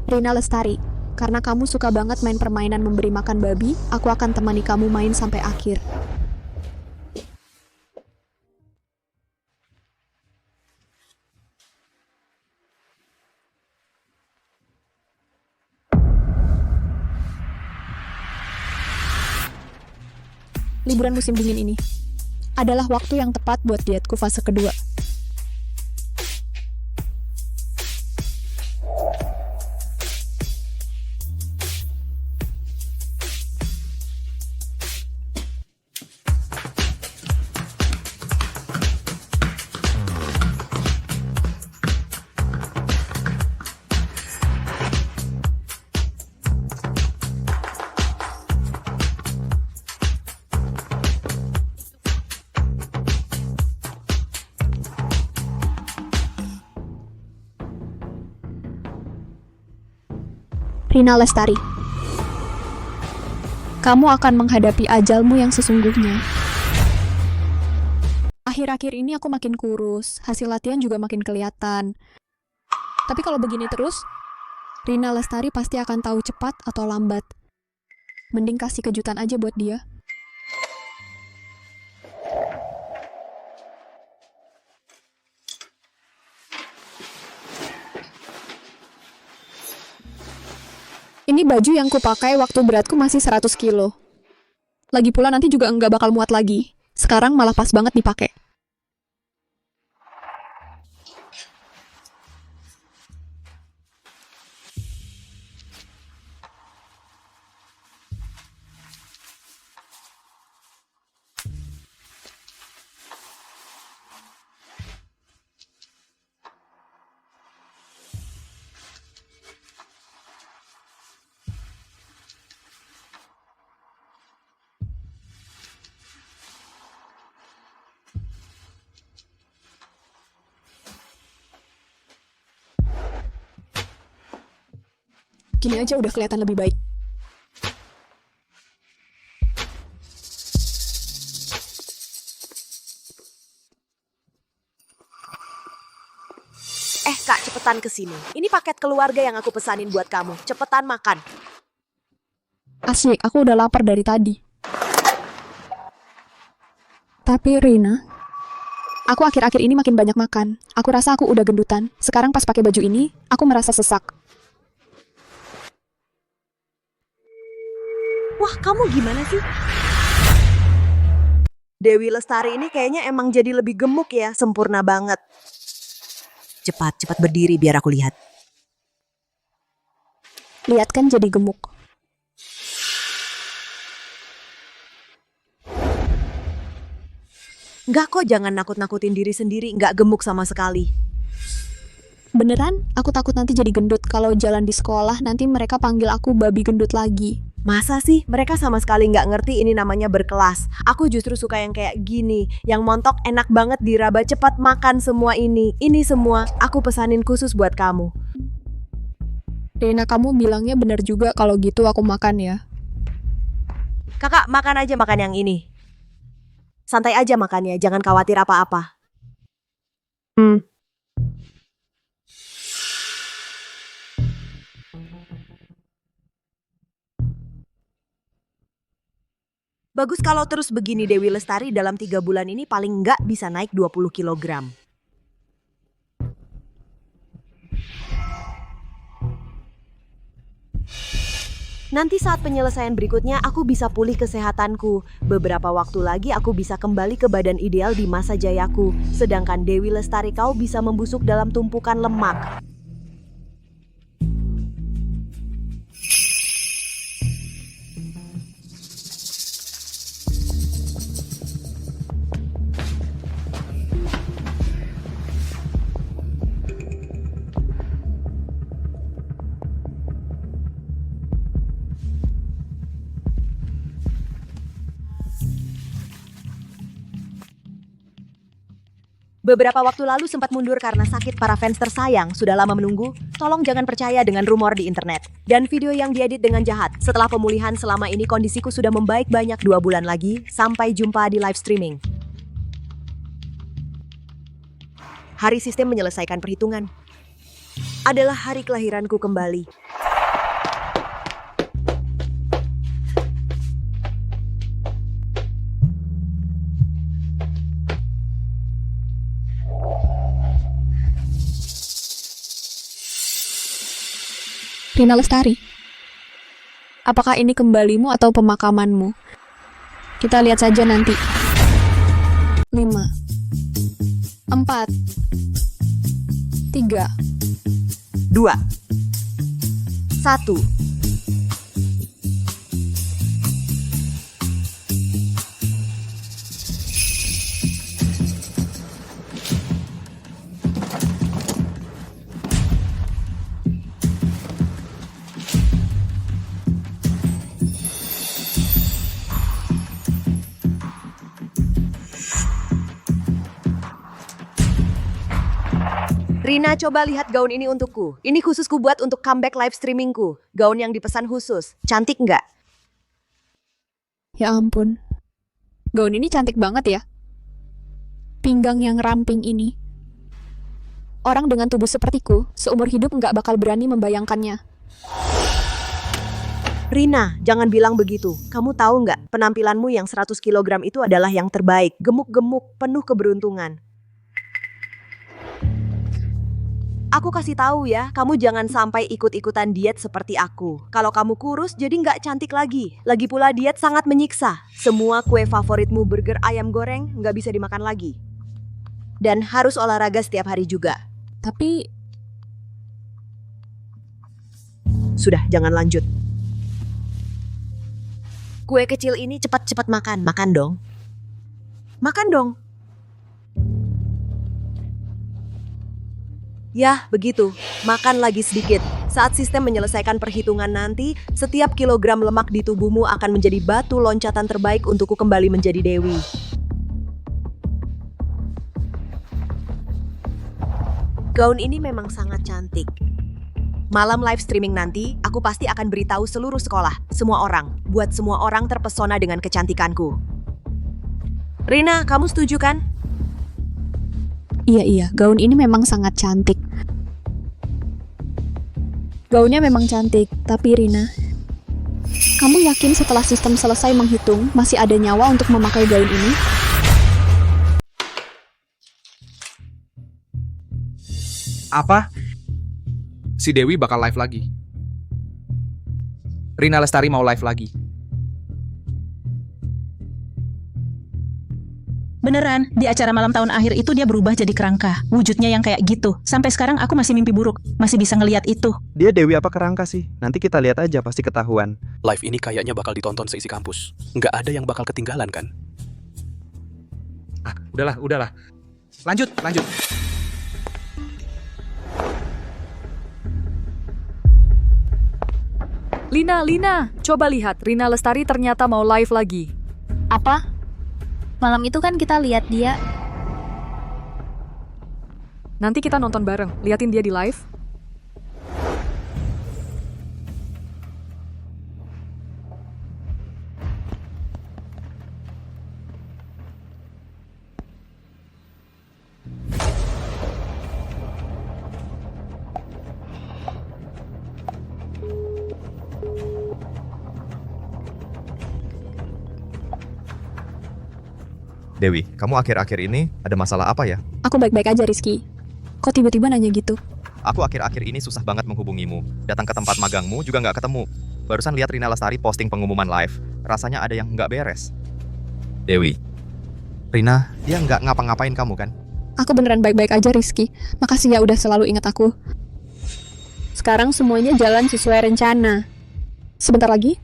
F: Rina Lestari, karena kamu suka banget main permainan memberi makan babi, aku akan temani kamu main sampai akhir. Liburan musim dingin ini adalah waktu yang tepat buat dietku fase kedua. Rina Lestari, kamu akan menghadapi ajalmu yang sesungguhnya. Akhir-akhir ini aku makin kurus, hasil latihan juga makin kelihatan. Tapi kalau begini terus, Rina Lestari pasti akan tahu cepat atau lambat. Mending kasih kejutan aja buat dia. Ini baju yang kupakai waktu beratku masih 100 kilo. Lagi pula nanti juga nggak bakal muat lagi. Sekarang malah pas banget dipakai. Gini aja udah kelihatan lebih baik.
A: Kak, cepetan kesini. Ini paket keluarga yang aku pesanin buat kamu. Cepetan makan.
F: Asyik, aku udah lapar dari tadi. Tapi Rina, aku akhir-akhir ini makin banyak makan. Aku rasa aku udah gendutan. Sekarang pas pakai baju ini, aku merasa sesak.
A: Wah, kamu gimana sih? Dewi Lestari ini kayaknya emang jadi lebih gemuk ya, sempurna banget. Cepat berdiri biar aku lihat.
F: Lihat kan jadi gemuk.
A: Enggak kok, jangan nakut-nakutin diri sendiri, enggak gemuk sama sekali.
F: Beneran? Aku takut nanti jadi gendut. Kalau jalan di sekolah, nanti mereka panggil aku babi gendut lagi.
A: Masa sih? Mereka sama sekali nggak ngerti ini namanya berkelas. Aku justru suka yang kayak gini. Yang montok enak banget diraba, cepat makan semua ini. Ini semua aku pesanin khusus buat kamu.
F: Rina, kamu bilangnya bener juga kalau gitu aku makan ya.
A: Kakak, makan aja makan yang ini. Santai aja makannya, jangan khawatir apa-apa. Bagus kalau terus begini Dewi Lestari dalam 3 bulan ini paling nggak bisa naik 20 kilogram. Nanti saat penyelesaian berikutnya aku bisa pulih kesehatanku. Beberapa waktu lagi aku bisa kembali ke badan ideal di masa jayaku. Sedangkan Dewi Lestari kau bisa membusuk dalam tumpukan lemak. Beberapa waktu lalu sempat mundur karena sakit. Para fans tersayang sudah lama menunggu. Tolong jangan percaya dengan rumor di internet dan video yang diedit dengan jahat. Setelah pemulihan selama ini kondisiku sudah membaik banyak. 2 bulan lagi. Sampai jumpa di live streaming. Hari sistem menyelesaikan perhitungan. Adalah hari kelahiranku kembali.
F: Rina Lestari, apakah ini kembalimu atau pemakamanmu? Kita lihat saja nanti. 5, 4, 3,
A: 2, 1. Rina, coba lihat gaun ini untukku. Ini khusus ku buat untuk comeback live streamingku. Gaun yang dipesan khusus. Cantik nggak?
F: Ya ampun. Gaun ini cantik banget ya. Pinggang yang ramping ini. Orang dengan tubuh sepertiku, seumur hidup nggak bakal berani membayangkannya.
A: Rina, jangan bilang begitu. Kamu tahu nggak, penampilanmu yang 100 kg itu adalah yang terbaik. Gemuk-gemuk, penuh keberuntungan. Aku kasih tahu ya, kamu jangan sampai ikut-ikutan diet seperti aku. Kalau kamu kurus, jadi nggak cantik lagi. Lagi pula diet sangat menyiksa. Semua kue favoritmu burger ayam goreng nggak bisa dimakan lagi. Dan harus olahraga setiap hari juga.
F: Tapi...
A: Sudah, jangan lanjut. Kue kecil ini cepat-cepat makan. Makan dong. Makan dong. Yah, begitu. Makan lagi sedikit. Saat sistem menyelesaikan perhitungan nanti, setiap kilogram lemak di tubuhmu akan menjadi batu loncatan terbaik untukku kembali menjadi Dewi. Gaun ini memang sangat cantik. Malam live streaming nanti, aku pasti akan beritahu seluruh sekolah, semua orang, buat semua orang terpesona dengan kecantikanku. Rina, kamu setuju kan?
F: Iya, gaun ini memang sangat cantik. Gaunnya memang cantik, tapi Rina, kamu yakin setelah sistem selesai menghitung, masih ada nyawa untuk memakai gaun ini?
R: Apa? Si Dewi bakal live lagi. Rina Lestari mau live lagi.
H: Beneran, di acara malam tahun akhir itu dia berubah jadi kerangka. Wujudnya yang kayak gitu. Sampai sekarang aku masih mimpi buruk. Masih bisa ngelihat itu.
G: Dia Dewi apa kerangka sih? Nanti kita lihat aja, pasti ketahuan.
Q: Live ini kayaknya bakal ditonton seisi kampus. Nggak ada yang bakal ketinggalan kan?
R: Udahlah. Lanjut.
C: Lina, coba lihat. Rina Lestari ternyata mau live lagi.
B: Apa? Malam itu kan kita lihat dia.
C: Nanti kita nonton bareng. Liatin dia di live.
L: Dewi, kamu akhir-akhir ini ada masalah apa ya?
F: Aku baik-baik aja, Rizky. Kok tiba-tiba nanya gitu?
L: Aku akhir-akhir ini susah banget menghubungimu. Datang ke tempat magangmu juga nggak ketemu. Barusan lihat Rina Lestari posting pengumuman live. Rasanya ada yang nggak beres. Dewi. Rina, dia nggak ngapa-ngapain kamu kan?
F: Aku beneran baik-baik aja, Rizky. Makasih ya udah selalu ingat aku. Sekarang semuanya jalan sesuai rencana. Sebentar lagi,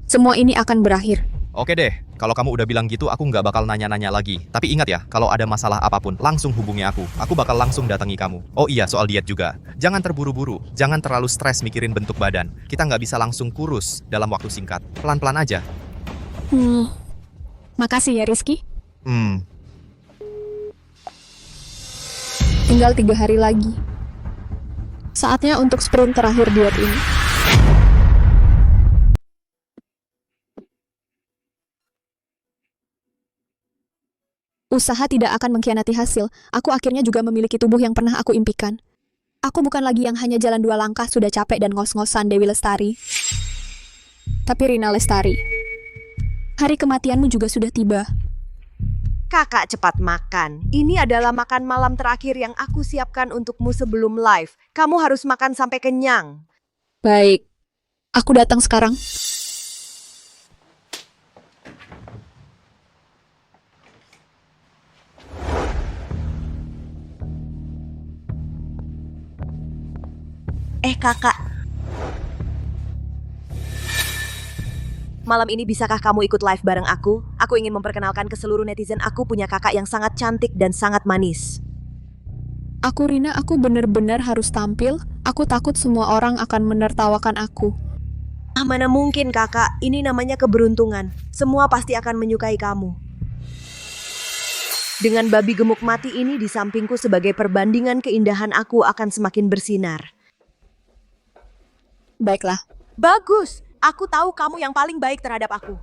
F: semua ini akan berakhir.
L: Oke deh, kalau kamu udah bilang gitu aku nggak bakal nanya-nanya lagi. Tapi ingat ya, kalau ada masalah apapun, langsung hubungi aku. Aku bakal langsung datangi kamu. Oh iya, soal diet juga. Jangan terburu-buru, jangan terlalu stres mikirin bentuk badan. Kita nggak bisa langsung kurus dalam waktu singkat. Pelan-pelan aja.
F: Makasih ya, Rizky.
D: Tinggal 3 hari lagi. Saatnya untuk sprint terakhir diet ini. Usaha tidak akan mengkhianati hasil. Aku akhirnya juga memiliki tubuh yang pernah aku impikan. Aku bukan lagi yang hanya jalan 2 langkah sudah capek dan ngos-ngosan Dewi Lestari. Tapi Rina Lestari. Hari kematianmu juga sudah tiba.
A: Kakak cepat makan. Ini adalah makan malam terakhir yang aku siapkan untukmu sebelum live. Kamu harus makan sampai kenyang.
D: Baik. Aku datang sekarang.
A: Kakak. Malam ini bisakah kamu ikut live bareng aku? Aku ingin memperkenalkan ke seluruh netizen aku punya kakak yang sangat cantik dan sangat manis.
D: Rina, aku benar-benar harus tampil. Aku takut semua orang akan menertawakan aku.
A: Mana mungkin kakak, ini namanya keberuntungan. Semua pasti akan menyukai kamu. Dengan babi gemuk mati ini di sampingku sebagai perbandingan keindahan aku akan semakin bersinar.
F: Baiklah.
A: Bagus, aku tahu kamu yang paling baik terhadap aku.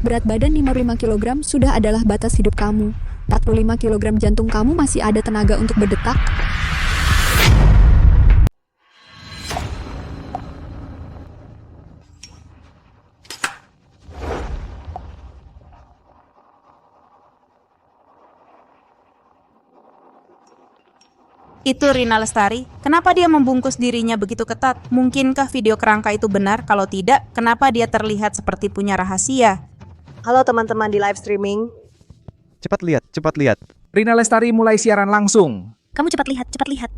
F: Berat badan 55 kg sudah adalah batas hidup kamu. 45 kg jantung kamu masih ada tenaga untuk berdetak.
V: Itu Rina Lestari. Kenapa dia membungkus dirinya begitu ketat? Mungkinkah video kerangka itu benar? Kalau tidak, kenapa dia terlihat seperti punya rahasia?
A: Halo teman-teman di live streaming.
G: Cepat lihat.
R: Rina Lestari mulai siaran langsung.
B: Kamu cepat lihat.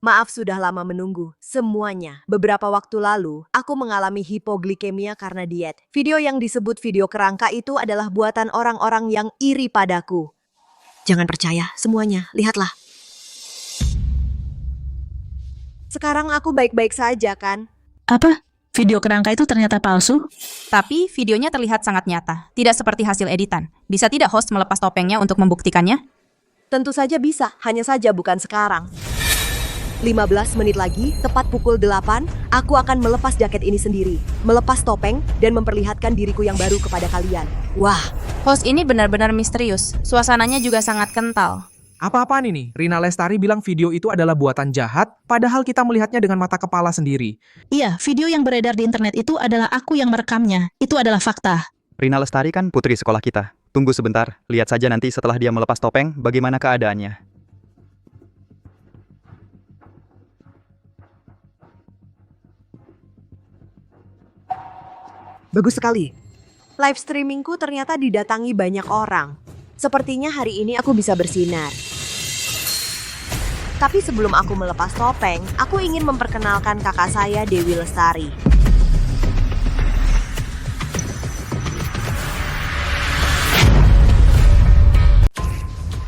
A: Maaf sudah lama menunggu. Semuanya. Beberapa waktu lalu, aku mengalami hipoglikemia karena diet. Video yang disebut video kerangka itu adalah buatan orang-orang yang iri padaku. Jangan percaya semuanya, lihatlah. Sekarang aku baik-baik saja kan?
H: Apa? Video kerangka itu ternyata palsu?
V: Tapi videonya terlihat sangat nyata, tidak seperti hasil editan. Bisa tidak host melepas topengnya untuk membuktikannya?
A: Tentu saja bisa, hanya saja bukan sekarang. 15 menit lagi, tepat pukul 8, aku akan melepas jaket ini sendiri, melepas topeng, dan memperlihatkan diriku yang baru kepada kalian. Wah,
V: host ini benar-benar misterius. Suasananya juga sangat kental.
R: Apa-apaan ini? Rina Lestari bilang video itu adalah buatan jahat, padahal kita melihatnya dengan mata kepala sendiri.
H: Iya, video yang beredar di internet itu adalah aku yang merekamnya. Itu adalah fakta.
G: Rina Lestari kan putri sekolah kita. Tunggu sebentar, lihat saja nanti setelah dia melepas topeng, bagaimana keadaannya.
A: bagus sekali. Live streamingku ternyata didatangi banyak orang. Sepertinya hari ini aku bisa bersinar. Tapi sebelum aku melepas topeng, aku ingin memperkenalkan kakak saya, Dewi Lestari.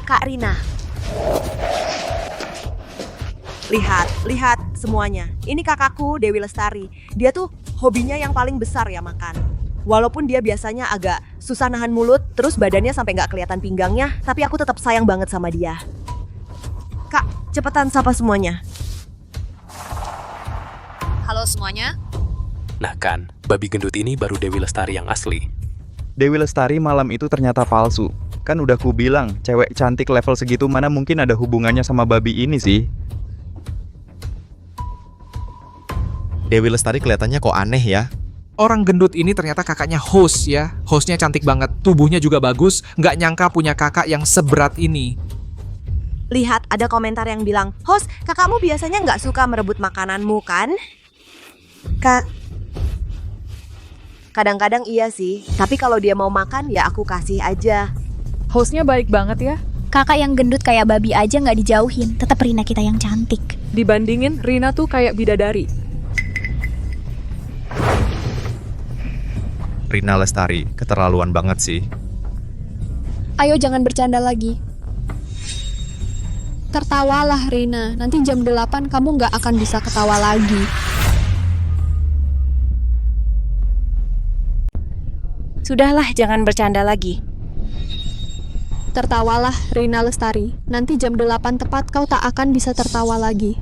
A: Kak Rina. Lihat semuanya. Ini kakakku, Dewi Lestari. Dia tuh hobinya yang paling besar ya makan. Walaupun dia biasanya agak susah nahan mulut, terus badannya sampai nggak kelihatan pinggangnya, tapi aku tetap sayang banget sama dia. Kak, cepetan sapa semuanya.
F: Halo semuanya.
Q: Nah kan, babi gendut ini baru Dewi Lestari yang asli.
G: Dewi Lestari malam itu ternyata palsu. Kan udah ku bilang, cewek cantik level segitu mana mungkin ada hubungannya sama babi ini sih.
L: Dewi Lestari kelihatannya kok aneh ya.
R: Orang gendut ini ternyata kakaknya host ya. Hostnya cantik banget, tubuhnya juga bagus. Nggak nyangka punya kakak yang seberat ini.
A: Lihat, ada komentar yang bilang, "Host, kakakmu biasanya nggak suka merebut makananmu, kan?" Kak, kadang-kadang iya sih. Tapi kalau dia mau makan, ya aku kasih aja.
C: Hostnya baik banget ya.
B: Kakak yang gendut kayak babi aja nggak dijauhin. Tetap Rina kita yang cantik.
C: Dibandingin, Rina tuh kayak bidadari.
L: Rina Lestari, keterlaluan banget sih.
F: Ayo jangan bercanda lagi. Tertawalah Rina, nanti jam 8 kamu nggak akan bisa ketawa lagi.
V: Sudahlah, jangan bercanda lagi.
F: Tertawalah Rina Lestari, nanti jam 8 tepat kau tak akan bisa tertawa lagi.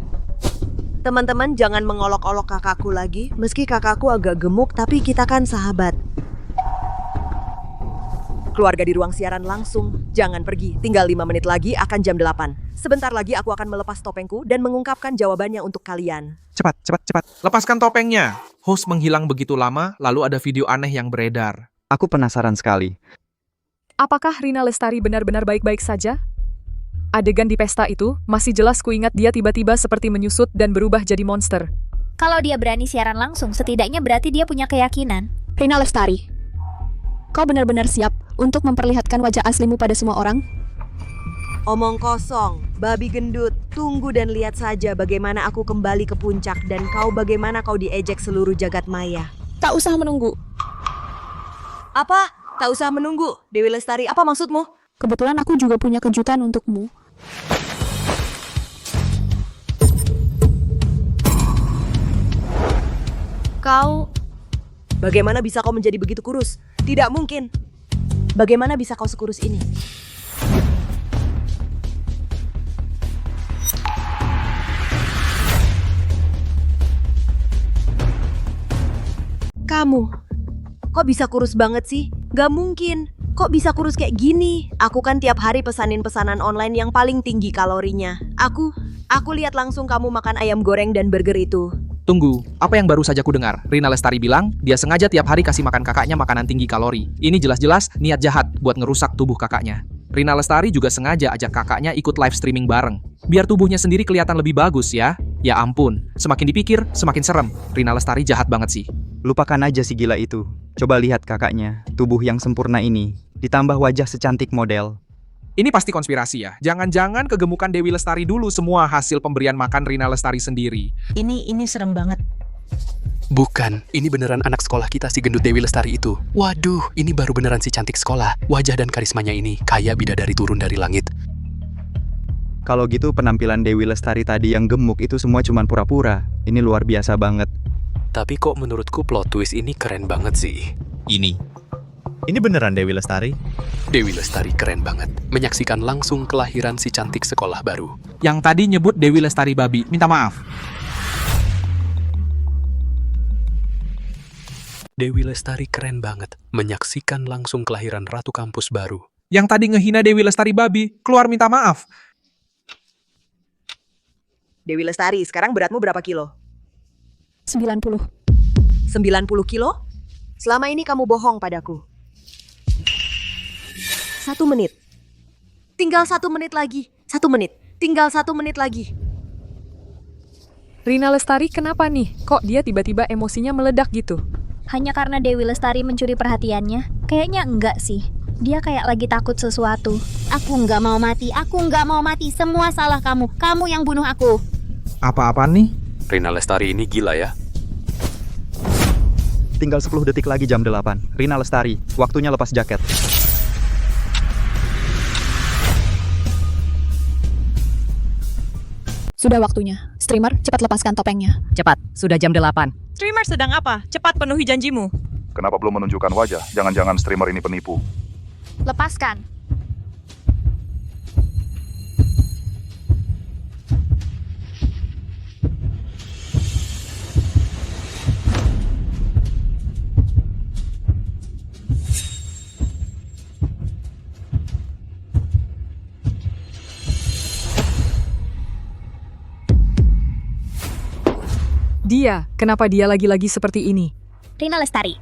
A: Teman-teman jangan mengolok-olok kakakku lagi. Meski kakakku agak gemuk, tapi kita kan sahabat. Keluarga di ruang siaran langsung. Jangan pergi, tinggal 5 menit lagi akan jam 8. Sebentar lagi aku akan melepas topengku dan mengungkapkan jawabannya untuk kalian.
R: Cepat. Lepaskan topengnya. Host menghilang begitu lama, lalu ada video aneh yang beredar.
G: Aku penasaran sekali.
C: Apakah Rina Lestari benar-benar baik-baik saja? Adegan di pesta itu, masih jelas kuingat dia tiba-tiba seperti menyusut dan berubah jadi monster.
B: Kalau dia berani siaran langsung, setidaknya berarti dia punya keyakinan.
F: Rina Lestari, kau benar-benar siap untuk memperlihatkan wajah aslimu pada semua orang?
A: Omong kosong, babi gendut. Tunggu dan lihat saja bagaimana aku kembali ke puncak dan bagaimana kau diejek seluruh jagat maya.
F: Tak usah menunggu.
A: Apa? Tak usah menunggu. Dewi Lestari, apa maksudmu?
F: Kebetulan aku juga punya kejutan untukmu.
V: Kau
A: Bagaimana bisa kau menjadi begitu kurus? Tidak mungkin. Bagaimana bisa kau sekurus ini? Kamu, kok bisa kurus banget sih? Gak mungkin. Kok bisa kurus kayak gini? Aku kan tiap hari pesanin pesanan online yang paling tinggi kalorinya. Aku lihat langsung kamu makan ayam goreng dan burger itu.
R: Tunggu, apa yang baru saja ku dengar? Rina Lestari bilang, dia sengaja tiap hari kasih makan kakaknya makanan tinggi kalori. Ini jelas-jelas niat jahat buat ngerusak tubuh kakaknya. Rina Lestari juga sengaja ajak kakaknya ikut live streaming bareng. Biar tubuhnya sendiri kelihatan lebih bagus ya. Ya ampun, semakin dipikir, semakin serem. Rina Lestari jahat banget sih.
G: Lupakan aja si gila itu. Coba lihat kakaknya, tubuh yang sempurna ini, ditambah wajah secantik model.
R: Ini pasti konspirasi ya. Jangan-jangan kegemukan Dewi Lestari dulu semua hasil pemberian makan Rina Lestari sendiri.
H: Ini serem banget.
Q: Bukan, ini beneran anak sekolah kita si gendut Dewi Lestari itu. Waduh, ini baru beneran si cantik sekolah. Wajah dan karismanya ini kayak bidadari turun dari langit.
G: Kalau gitu penampilan Dewi Lestari tadi yang gemuk itu semua cuma pura-pura. Ini luar biasa banget.
Q: Tapi kok menurutku plot twist ini keren banget sih.
L: Ini beneran Dewi Lestari?
Q: Dewi Lestari keren banget. Menyaksikan langsung kelahiran si cantik sekolah baru.
R: Yang tadi nyebut Dewi Lestari babi, minta maaf.
Q: Dewi Lestari keren banget. Menyaksikan langsung kelahiran ratu kampus baru.
R: Yang tadi ngehina Dewi Lestari babi, keluar minta maaf.
A: Dewi Lestari, sekarang beratmu berapa kilo?
F: 90.
A: 90 kilo? Selama ini kamu bohong padaku. 1 menit. Tinggal 1 menit lagi. 1 menit. Tinggal 1 menit lagi.
C: Rina Lestari kenapa nih? Kok dia tiba-tiba emosinya meledak gitu?
B: Hanya karena Dewi Lestari mencuri perhatiannya? Kayaknya enggak sih. Dia kayak lagi takut sesuatu.
V: Aku nggak mau mati, aku nggak mau mati. Semua salah kamu. Kamu yang bunuh aku.
R: Apa-apaan nih?
Q: Rina Lestari ini gila ya.
G: Tinggal 10 detik lagi jam 8. Rina Lestari, waktunya lepas jaket.
F: Sudah waktunya. Streamer, cepat lepaskan topengnya.
I: Cepat, sudah jam 8.
N: Streamer sedang apa? Cepat penuhi janjimu.
O: Kenapa belum menunjukkan wajah? Jangan-jangan streamer ini penipu.
B: Lepaskan.
C: Dia, kenapa dia lagi-lagi seperti ini?
B: Rina Lestari.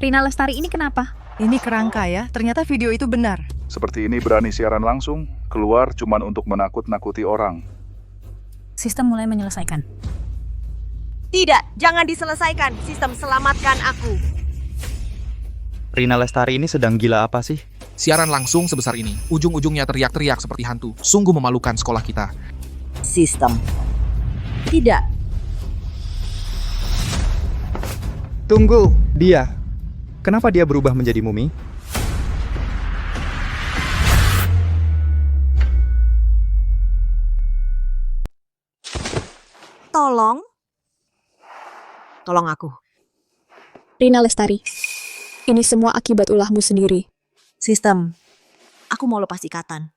B: Rina Lestari ini kenapa?
N: Ini kerangka ya, ternyata video itu benar.
O: Seperti ini berani siaran langsung, keluar cuman untuk menakut-nakuti orang.
S: Sistem mulai menyelesaikan.
A: Tidak, jangan diselesaikan. Sistem selamatkan aku.
G: Rina Lestari ini sedang gila apa sih?
R: Siaran langsung sebesar ini, ujung-ujungnya teriak-teriak seperti hantu. Sungguh memalukan sekolah kita.
A: Sistem. Tidak.
G: Tunggu, dia. Kenapa dia berubah menjadi mumi?
A: Tolong aku.
F: Rina Lestari, ini semua akibat ulahmu sendiri.
A: Sistem, aku mau lepas ikatan.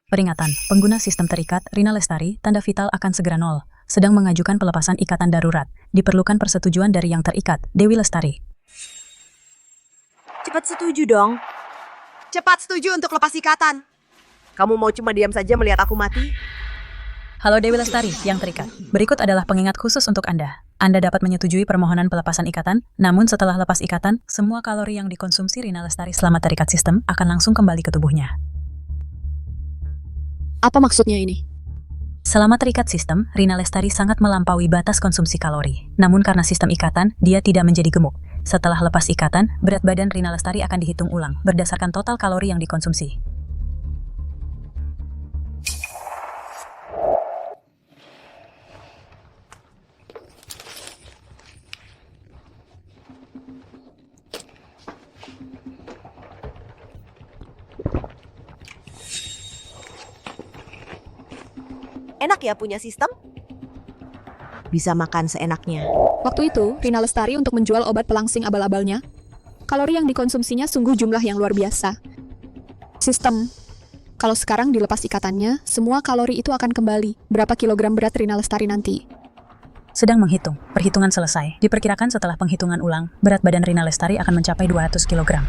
S: Peringatan, pengguna sistem terikat, Rina Lestari, tanda vital akan segera nol. Sedang mengajukan pelepasan ikatan darurat. Diperlukan persetujuan dari yang terikat, Dewi Lestari.
A: Cepat setuju dong. Cepat setuju untuk lepas ikatan. Kamu mau cuma diam saja melihat aku mati?
S: Halo Dewi Lestari, yang terikat. Berikut adalah pengingat khusus untuk Anda. Anda dapat menyetujui permohonan pelepasan ikatan, namun setelah lepas ikatan, semua kalori yang dikonsumsi Rina Lestari selama terikat sistem akan langsung kembali ke tubuhnya.
F: Apa maksudnya ini?
S: Selama terikat sistem, Rina Lestari sangat melampaui batas konsumsi kalori. Namun karena sistem ikatan, dia tidak menjadi gemuk. Setelah lepas ikatan, berat badan Rina Lestari akan dihitung ulang berdasarkan total kalori yang dikonsumsi.
A: Enak ya punya sistem? bisa makan seenaknya.
F: Waktu itu, Rina Lestari untuk menjual obat pelangsing abal-abalnya. Kalori yang dikonsumsinya sungguh jumlah yang luar biasa. Sistem. Kalau sekarang dilepas ikatannya, semua kalori itu akan kembali. Berapa kilogram berat Rina Lestari nanti?
S: Sedang menghitung. Perhitungan selesai. Diperkirakan setelah penghitungan ulang, berat badan Rina Lestari akan mencapai 200 kg.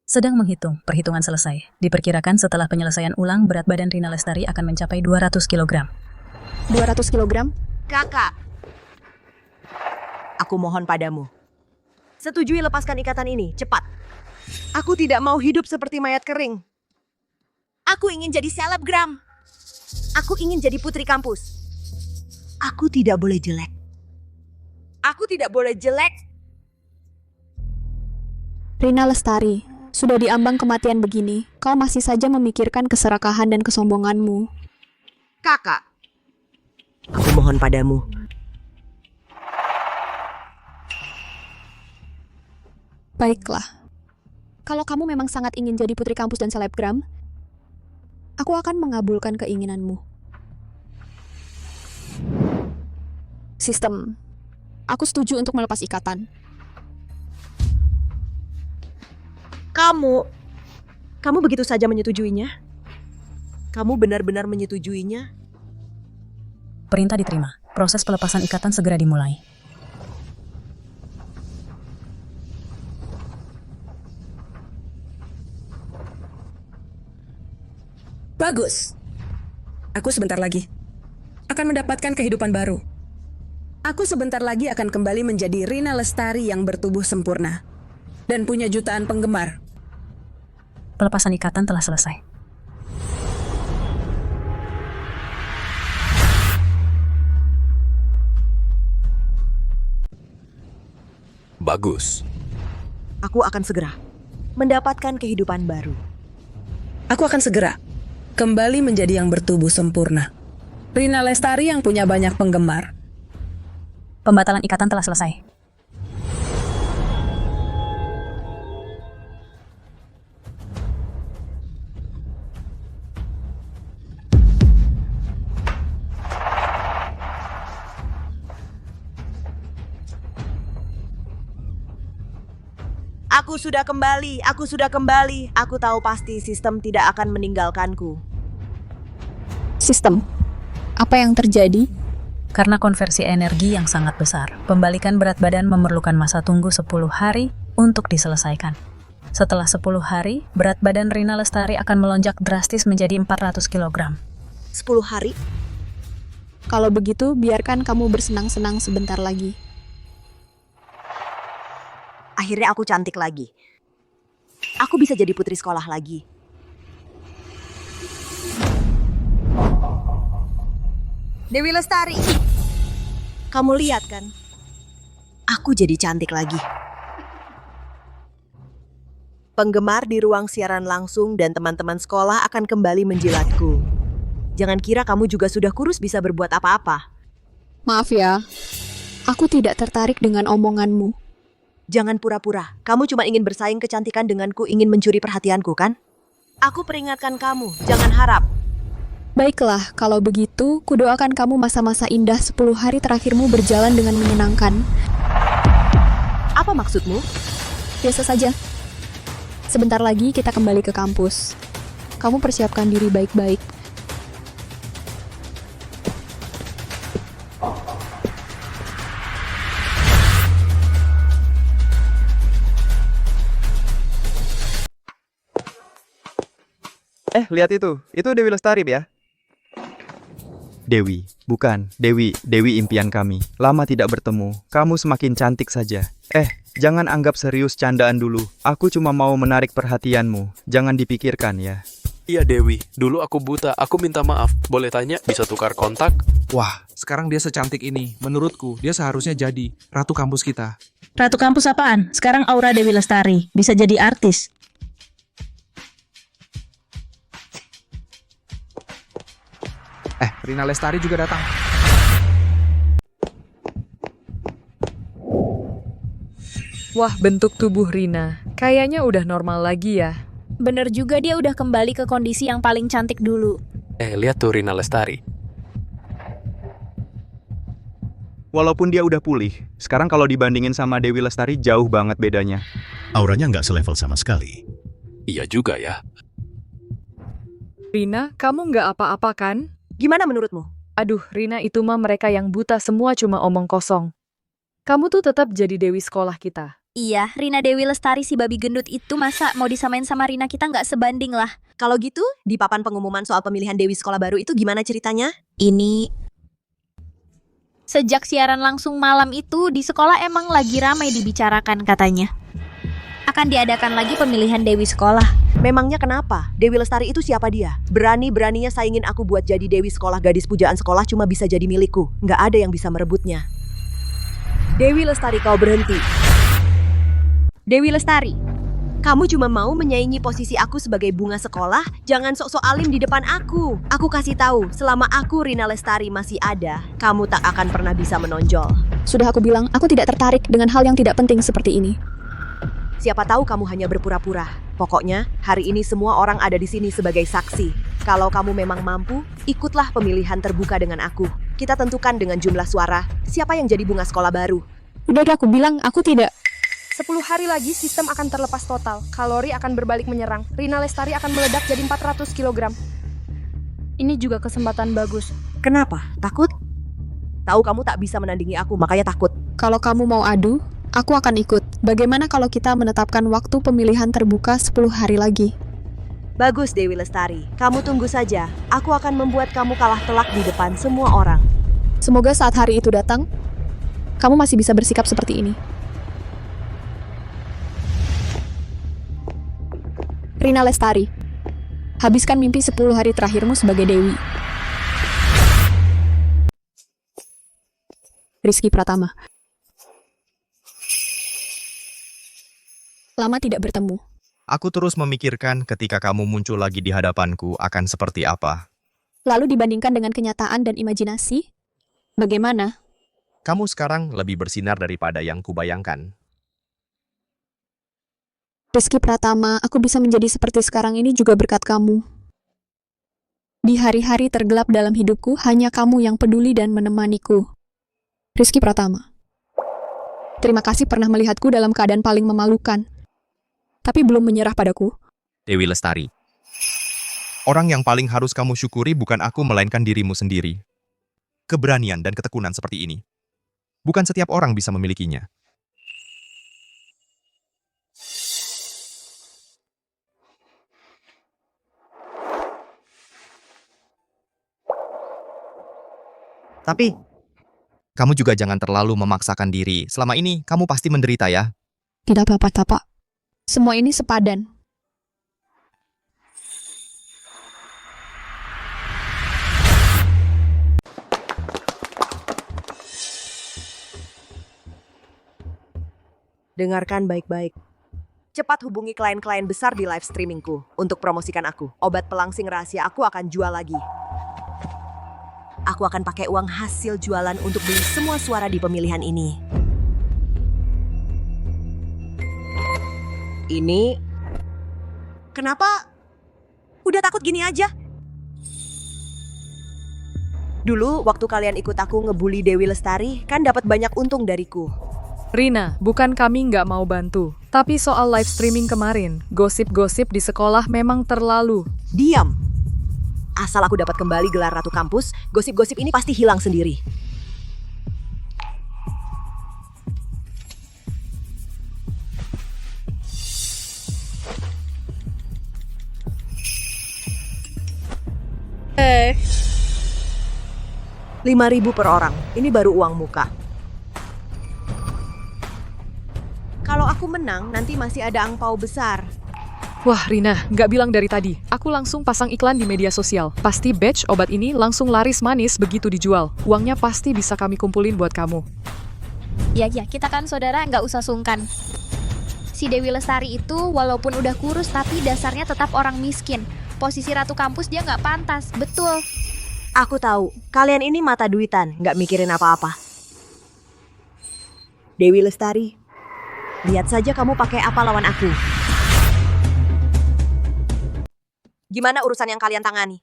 S: Sedang menghitung. Perhitungan selesai. Diperkirakan setelah penyelesaian ulang, berat badan Rina Lestari akan mencapai 200 kg.
F: 200 kg?
A: Kakak, aku mohon padamu. Setujui lepaskan ikatan ini, cepat. Aku tidak mau hidup seperti mayat kering. Aku ingin jadi selebgram. Aku ingin jadi putri kampus. Aku tidak boleh jelek. Aku tidak boleh jelek.
F: Rina Lestari, sudah diambang kematian begini, kau masih saja memikirkan keserakahan dan kesombonganmu.
A: Kakak, aku mohon padamu.
F: Baiklah. Kalau kamu memang sangat ingin jadi putri kampus dan selebgram, aku akan mengabulkan keinginanmu. Sistem. Aku setuju untuk melepas ikatan.
A: Kamu begitu saja menyetujuinya? Kamu benar-benar menyetujuinya?
S: Perintah diterima. Proses pelepasan ikatan segera dimulai.
I: Bagus. Aku sebentar lagi akan mendapatkan kehidupan baru. Aku sebentar lagi akan kembali menjadi Rina Lestari yang bertubuh sempurna dan punya jutaan penggemar.
S: Pelepasan ikatan telah selesai.
Q: Bagus.
A: Aku akan segera mendapatkan kehidupan baru.
I: Aku akan segera kembali menjadi yang bertubuh sempurna. Rina Lestari yang punya banyak penggemar.
S: Pembatalan ikatan telah selesai.
A: Aku sudah kembali. Aku tahu pasti sistem tidak akan meninggalkanku.
F: Sistem. Apa yang terjadi?
S: Karena konversi energi yang sangat besar, pembalikan berat badan memerlukan masa tunggu 10 hari untuk diselesaikan. Setelah 10 hari, berat badan Rina Lestari akan melonjak drastis menjadi 400 kg.
A: 10 hari?
F: Kalau begitu, biarkan kamu bersenang-senang sebentar lagi.
A: Akhirnya aku cantik lagi. Aku bisa jadi putri sekolah lagi. Dewi Lestari. Kamu lihat kan? Aku jadi cantik lagi. Penggemar di ruang siaran langsung dan teman-teman sekolah akan kembali menjilatku. Jangan kira kamu juga sudah kurus bisa berbuat apa-apa.
F: Maaf ya, aku tidak tertarik dengan omonganmu.
A: Jangan pura-pura, kamu cuma ingin bersaing kecantikan denganku, ingin mencuri perhatianku kan? Aku peringatkan kamu, jangan harap.
F: Baiklah, kalau begitu, kudoakan kamu masa-masa indah 10 hari terakhirmu berjalan dengan menyenangkan.
A: Apa maksudmu?
F: Biasa saja. Sebentar lagi kita kembali ke kampus. Kamu persiapkan diri baik-baik.
G: Lihat itu. Itu Dewi Lestari, ya? Dewi, bukan. Dewi impian kami. Lama tidak bertemu. Kamu semakin cantik saja. Jangan anggap serius candaan dulu. Aku cuma mau menarik perhatianmu. Jangan dipikirkan ya.
Q: Iya Dewi, dulu aku buta, aku minta maaf. Boleh tanya, bisa tukar kontak?
R: Wah, sekarang dia secantik ini. Menurutku, dia seharusnya jadi ratu kampus kita.
H: Ratu kampus apaan? Sekarang Aura Dewi Lestari. Bisa jadi artis.
R: Rina Lestari juga datang.
C: Wah, bentuk tubuh Rina. Kayaknya udah normal lagi ya.
B: Bener juga dia udah kembali ke kondisi yang paling cantik dulu.
Q: Lihat tuh Rina Lestari.
G: Walaupun dia udah pulih, sekarang kalau dibandingin sama Dewi Lestari jauh banget bedanya.
K: Auranya nggak selevel sama sekali.
Q: Iya juga ya.
C: Rina, kamu nggak apa-apa kan?
A: Gimana menurutmu?
C: Aduh, Rina itu mah mereka yang buta semua cuma omong kosong. Kamu tuh tetap jadi dewi sekolah kita.
B: Iya, Rina Dewi Lestari si babi gendut itu masa mau disamain sama Rina kita nggak sebanding lah.
A: Kalau gitu, di papan pengumuman soal pemilihan dewi sekolah baru itu gimana ceritanya?
B: Ini sejak siaran langsung malam itu di sekolah emang lagi ramai dibicarakan katanya. Akan diadakan lagi pemilihan dewi sekolah.
A: Memangnya kenapa? Dewi Lestari itu siapa dia? Berani-beraninya saingin aku buat jadi dewi sekolah, gadis pujaan sekolah cuma bisa jadi milikku. Nggak ada yang bisa merebutnya. Dewi Lestari, kau berhenti. Dewi Lestari, kamu cuma mau menyaingi posisi aku sebagai bunga sekolah? Jangan sok-sok alim di depan aku. Aku kasih tahu, selama aku Rina Lestari masih ada, kamu tak akan pernah bisa menonjol.
F: Sudah aku bilang, aku tidak tertarik dengan hal yang tidak penting seperti ini.
A: Siapa tahu kamu hanya berpura-pura. Pokoknya, hari ini semua orang ada di sini sebagai saksi. Kalau kamu memang mampu, ikutlah pemilihan terbuka dengan aku. Kita tentukan dengan jumlah suara, siapa yang jadi bunga sekolah baru.
F: Udah aku bilang, aku tidak.
D: 10 hari lagi sistem akan terlepas total. Kalori akan berbalik menyerang. Rina Lestari akan meledak jadi 400 kg. Ini juga kesempatan bagus.
A: Kenapa? Takut? Tahu kamu tak bisa menandingi aku, makanya takut.
F: Kalau kamu mau adu, aku akan ikut. Bagaimana kalau kita menetapkan waktu pemilihan terbuka 10 hari lagi?
A: Bagus Dewi Lestari, kamu tunggu saja. Aku akan membuat kamu kalah telak di depan semua orang.
F: Semoga saat hari itu datang, kamu masih bisa bersikap seperti ini. Rina Lestari, habiskan mimpi 10 hari terakhirmu sebagai dewi. Rizky Pratama. Lama tidak bertemu.
L: Aku terus memikirkan ketika kamu muncul lagi di hadapanku akan seperti apa.
F: Lalu dibandingkan dengan kenyataan dan imajinasi, bagaimana?
L: Kamu sekarang lebih bersinar daripada yang kubayangkan.
F: Rizky Pratama, aku bisa menjadi seperti sekarang ini juga berkat kamu. Di hari-hari tergelap dalam hidupku, hanya kamu yang peduli dan menemaniku. Rizky Pratama. Terima kasih pernah melihatku dalam keadaan paling memalukan, tapi belum menyerah padaku.
L: Dewi Lestari. Orang yang paling harus kamu syukuri bukan aku melainkan dirimu sendiri. Keberanian dan ketekunan seperti ini. Bukan setiap orang bisa memilikinya. Tapi, kamu juga jangan terlalu memaksakan diri. Selama ini, kamu pasti menderita ya.
F: Tidak apa-apa, Pak. Semua ini sepadan.
A: Dengarkan baik-baik. Cepat hubungi klien-klien besar di live streamingku untuk promosikan aku. Obat pelangsing rahasia aku akan jual lagi. Aku akan pakai uang hasil jualan untuk beli semua suara di pemilihan ini. Ini... Kenapa? Udah takut gini aja? Dulu, waktu kalian ikut aku ngebully Dewi Lestari, kan dapat banyak untung dariku.
C: Rina, bukan kami nggak mau bantu. Tapi soal live streaming kemarin, gosip-gosip di sekolah memang terlalu.
A: Diam! Asal aku dapat kembali gelar Ratu Kampus, gosip-gosip ini pasti hilang sendiri.
B: Eh.
A: 5.000 per orang. Ini baru uang muka. Kalau aku menang, nanti masih ada angpau besar.
C: Wah, Rina, nggak bilang dari tadi. Aku langsung pasang iklan di media sosial. Pasti batch obat ini langsung laris manis begitu dijual. Uangnya pasti bisa kami kumpulin buat kamu.
B: Ya, kita kan saudara, nggak usah sungkan. Si Dewi Lestari itu walaupun udah kurus tapi dasarnya tetap orang miskin. Posisi Ratu Kampus dia nggak pantas, betul.
A: Aku tahu, kalian ini mata duitan, nggak mikirin apa-apa. Dewi Lestari, lihat saja kamu pakai apa lawan aku. Gimana urusan yang kalian tangani?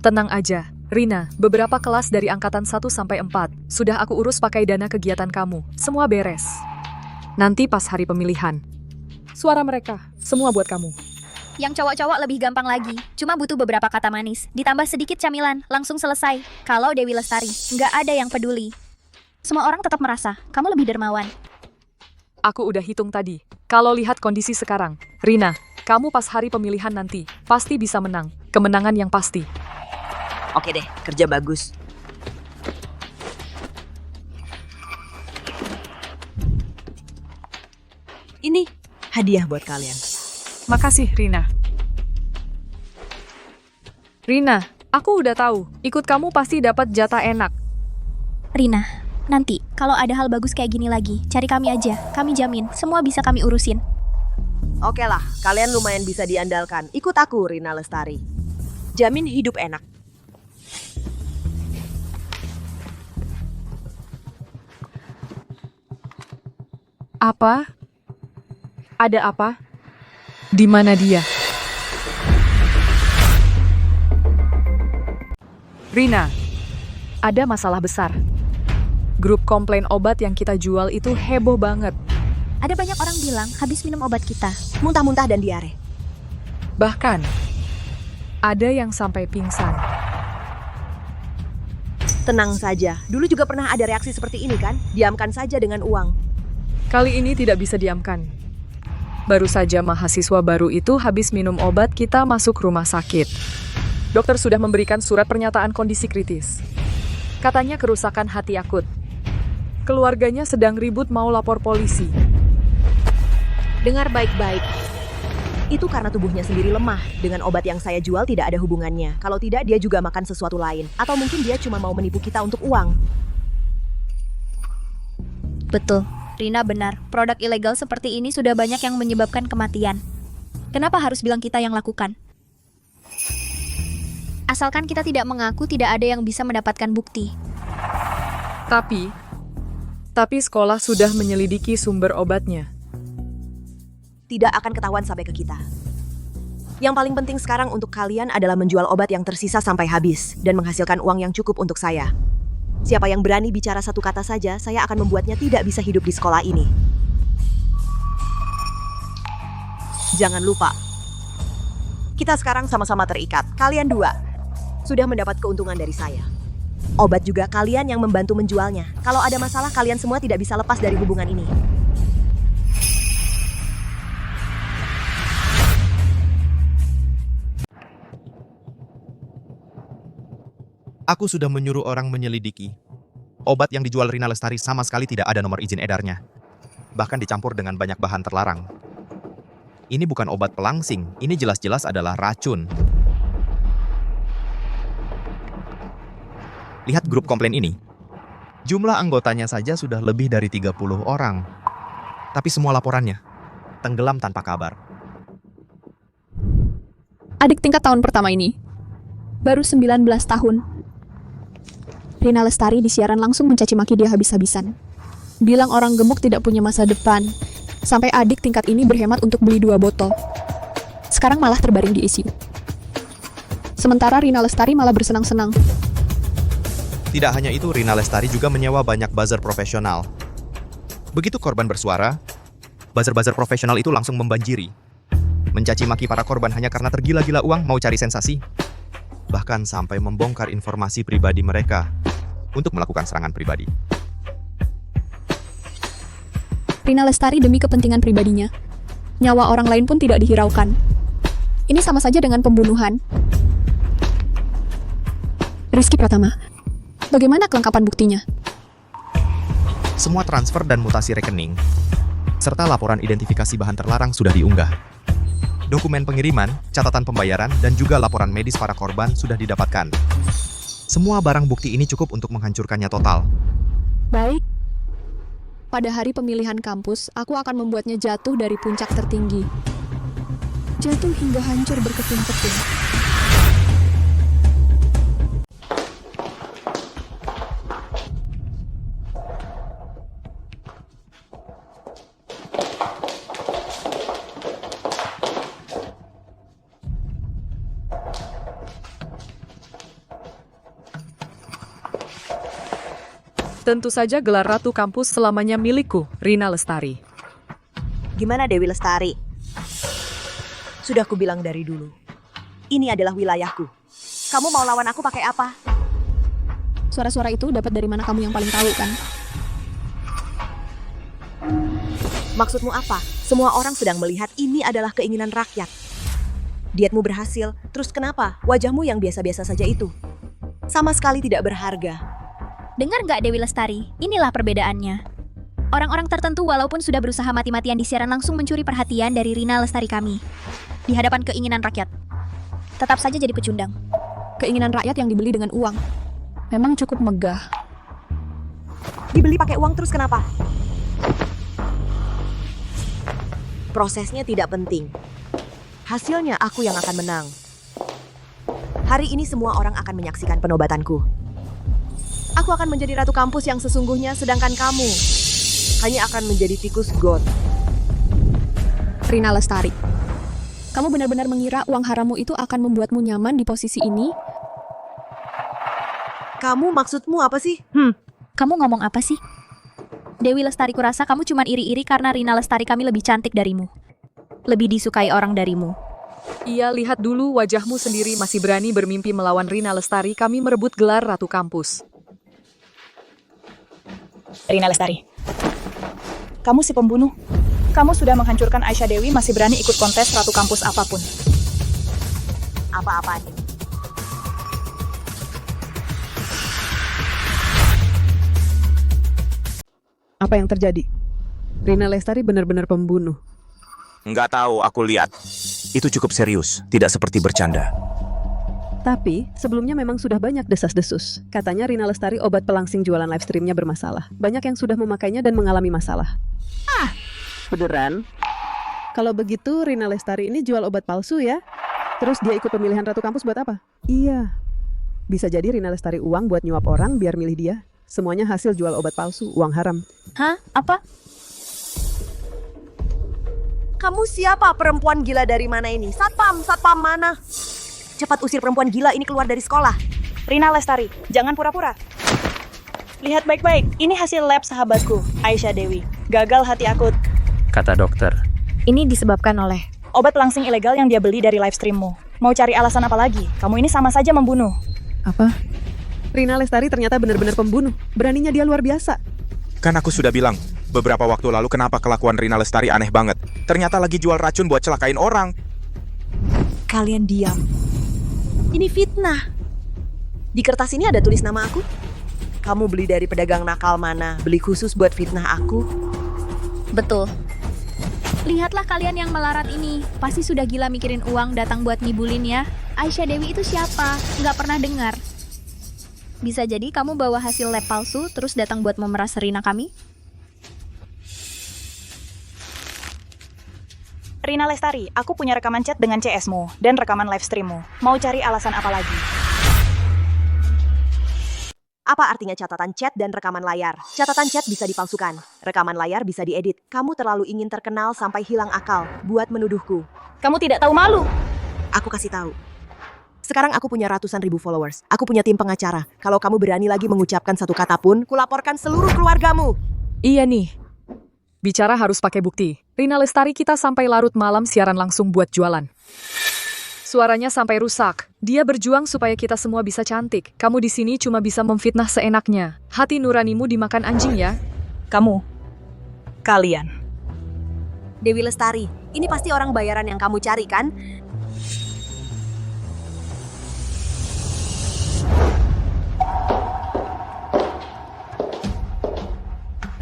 C: Tenang aja, Rina, beberapa kelas dari angkatan 1 sampai 4 sudah aku urus pakai dana kegiatan kamu. Semua beres. Nanti pas hari pemilihan, suara mereka semua buat kamu.
B: Yang cowok-cowok lebih gampang lagi. Cuma butuh beberapa kata manis, ditambah sedikit camilan, langsung selesai. Kalau Dewi Lestari, nggak ada yang peduli. Semua orang tetap merasa kamu lebih dermawan.
C: Aku udah hitung tadi. Kalau lihat kondisi sekarang, Rina, kamu pas hari pemilihan nanti pasti bisa menang. Kemenangan yang pasti.
A: Oke deh, kerja bagus. Ini hadiah buat kalian.
C: Makasih, Rina. Rina, aku udah tahu. Ikut kamu pasti dapat jatah enak.
B: Rina, nanti kalau ada hal bagus kayak gini lagi, cari kami aja. Kami jamin, semua bisa kami urusin.
A: Oke lah, kalian lumayan bisa diandalkan. Ikut aku, Rina Lestari. Jamin hidup enak.
C: Apa? Ada apa? Di mana dia? Rina, ada masalah besar. Grup komplain obat yang kita jual itu heboh banget.
B: Ada banyak orang bilang habis minum obat kita.
A: Muntah-muntah dan diare.
C: Bahkan, ada yang sampai pingsan.
A: Tenang saja, dulu juga pernah ada reaksi seperti ini kan? Diamkan saja dengan uang.
C: Kali ini tidak bisa diamkan. Baru saja mahasiswa baru itu habis minum obat, kita masuk rumah sakit. Dokter sudah memberikan surat pernyataan kondisi kritis. Katanya kerusakan hati akut. Keluarganya sedang ribut mau lapor polisi.
A: Dengar baik-baik. Itu karena tubuhnya sendiri lemah. Dengan obat yang saya jual tidak ada hubungannya. Kalau tidak, dia juga makan sesuatu lain. Atau mungkin dia cuma mau menipu kita untuk uang.
B: Betul. Rina benar, produk ilegal seperti ini sudah banyak yang menyebabkan kematian. Kenapa harus bilang kita yang lakukan? Asalkan kita tidak mengaku, tidak ada yang bisa mendapatkan bukti.
C: Tapi sekolah sudah menyelidiki sumber obatnya.
A: Tidak akan ketahuan sampai ke kita. Yang paling penting sekarang untuk kalian adalah menjual obat yang tersisa sampai habis dan menghasilkan uang yang cukup untuk saya. Siapa yang berani bicara satu kata saja, saya akan membuatnya tidak bisa hidup di sekolah ini. Jangan lupa, kita sekarang sama-sama terikat. Kalian dua sudah mendapat keuntungan dari saya. Obat juga kalian yang membantu menjualnya. Kalau ada masalah, kalian semua tidak bisa lepas dari hubungan ini.
L: Aku sudah menyuruh orang menyelidiki. Obat yang dijual Rina Lestari sama sekali tidak ada nomor izin edarnya. Bahkan dicampur dengan banyak bahan terlarang. Ini bukan obat pelangsing, ini jelas-jelas adalah racun. Lihat grup komplain ini. Jumlah anggotanya saja sudah lebih dari 30 orang. Tapi semua laporannya tenggelam tanpa kabar.
F: Adik tingkat tahun pertama ini, baru 19 tahun. Rina Lestari di siaran langsung mencaci maki dia habis-habisan. Bilang orang gemuk tidak punya masa depan. Sampai adik tingkat ini berhemat untuk beli 2 botol. Sekarang malah terbaring di ICU. Sementara Rina Lestari malah bersenang-senang.
L: Tidak hanya itu, Rina Lestari juga menyewa banyak buzzer profesional. Begitu korban bersuara, buzzer-buzzer profesional itu langsung membanjiri. Mencaci maki para korban hanya karena tergila-gila uang mau cari sensasi. Bahkan sampai membongkar informasi pribadi mereka untuk melakukan serangan pribadi.
F: Rina Lestari demi kepentingan pribadinya. Nyawa orang lain pun tidak dihiraukan. Ini sama saja dengan pembunuhan. Rizky Pratama, bagaimana kelengkapan buktinya?
L: Semua transfer dan mutasi rekening, serta laporan identifikasi bahan terlarang sudah diunggah. Dokumen pengiriman, catatan pembayaran, dan juga laporan medis para korban sudah didapatkan. Semua barang bukti ini cukup untuk menghancurkannya total.
F: Baik. Pada hari pemilihan kampus, aku akan membuatnya jatuh dari puncak tertinggi. Jatuh hingga hancur berkeping-keping.
C: Tentu saja gelar Ratu Kampus selamanya milikku, Rina Lestari.
A: Gimana Dewi Lestari? Sudah kubilang dari dulu. Ini adalah wilayahku. Kamu mau lawan aku pakai apa?
F: Suara-suara itu dapat dari mana kamu yang paling tahu kan?
A: Maksudmu apa? Semua orang sedang melihat ini adalah keinginan rakyat. Dietmu berhasil, terus kenapa? Wajahmu yang biasa-biasa saja itu sama sekali tidak berharga.
B: Dengar nggak Dewi Lestari? Inilah perbedaannya. Orang-orang tertentu walaupun sudah berusaha mati-matian di siaran langsung mencuri perhatian dari Rina Lestari kami. Di hadapan keinginan rakyat. Tetap saja jadi pecundang.
F: Keinginan rakyat yang dibeli dengan uang. Memang cukup megah.
A: Dibeli pakai uang terus kenapa? Prosesnya tidak penting. Hasilnya aku yang akan menang. Hari ini semua orang akan menyaksikan penobatanku. Aku akan menjadi Ratu Kampus yang sesungguhnya, sedangkan kamu hanya akan menjadi tikus got.
F: Rina Lestari, kamu benar-benar mengira uang harammu itu akan membuatmu nyaman di posisi ini?
A: Kamu maksudmu apa sih?
B: Kamu ngomong apa sih? Dewi Lestari, kurasa kamu cuma iri-iri karena Rina Lestari kami lebih cantik darimu. Lebih disukai orang darimu.
C: Iya, lihat dulu wajahmu sendiri masih berani bermimpi melawan Rina Lestari, kami merebut gelar Ratu Kampus.
N: Rina Lestari, kamu si pembunuh. Kamu sudah menghancurkan Aisyah Dewi, masih berani ikut kontes Ratu Kampus apapun.
A: Apa-apaan ini?
M: Apa yang terjadi? Rina Lestari benar-benar pembunuh.
W: Nggak tahu, aku lihat. Itu cukup serius, tidak seperti bercanda.
M: Tapi, sebelumnya memang sudah banyak desas-desus. Katanya Rina Lestari obat pelangsing jualan live streamnya bermasalah. Banyak yang sudah memakainya dan mengalami masalah. Beneran? Kalau begitu, Rina Lestari ini jual obat palsu ya? Terus dia ikut pemilihan Ratu Kampus buat apa? Iya. Bisa jadi Rina Lestari uang buat nyuap orang biar milih dia. Semuanya hasil jual obat palsu, uang haram.
B: Hah? Apa?
A: Kamu siapa? Perempuan gila dari mana ini? Satpam mana? Cepat usir perempuan gila ini keluar dari sekolah.
N: Rina Lestari, jangan pura-pura. Lihat baik-baik, ini hasil lab sahabatku, Aisyah Dewi. Gagal hati akut.
P: Kata dokter.
B: Ini disebabkan oleh
N: Obat pelangsing ilegal yang dia beli dari live streammu. Mau cari alasan apa lagi? Kamu ini sama saja membunuh.
M: Apa? Rina Lestari ternyata benar-benar pembunuh. Beraninya dia luar biasa.
W: Kan aku sudah bilang, beberapa waktu lalu kenapa kelakuan Rina Lestari aneh banget. Ternyata lagi jual racun buat celakain orang.
A: Kalian diam. Ini fitnah. Di kertas ini ada tulis nama aku. Kamu beli dari pedagang nakal mana? Beli khusus buat fitnah aku?
B: Betul. Lihatlah kalian yang melarat ini. Pasti sudah gila mikirin uang datang buat ngibulin ya. Aisyah Dewi itu siapa? Nggak pernah dengar. Bisa jadi kamu bawa hasil lab palsu terus datang buat memeras Rina kami?
N: Rina Lestari, aku punya rekaman chat dengan CS-mu dan rekaman live stream-mu. Mau cari alasan apa lagi?
A: Apa artinya catatan chat dan rekaman layar? Catatan chat bisa dipalsukan, rekaman layar bisa diedit. Kamu terlalu ingin terkenal sampai hilang akal buat menuduhku.
N: Kamu tidak tahu malu.
A: Aku kasih tahu. Sekarang aku punya ratusan ribu followers. Aku punya tim pengacara. Kalau kamu berani lagi mengucapkan satu kata pun, kulaporkan seluruh keluargamu.
C: Iya nih. Bicara harus pakai bukti. Rina Lestari kita sampai larut malam siaran langsung buat jualan. Suaranya sampai rusak. Dia berjuang supaya kita semua bisa cantik. Kamu di sini cuma bisa memfitnah seenaknya. Hati nuranimu dimakan anjing ya.
N: Kalian.
A: Dewi Lestari, ini pasti orang bayaran yang kamu cari kan?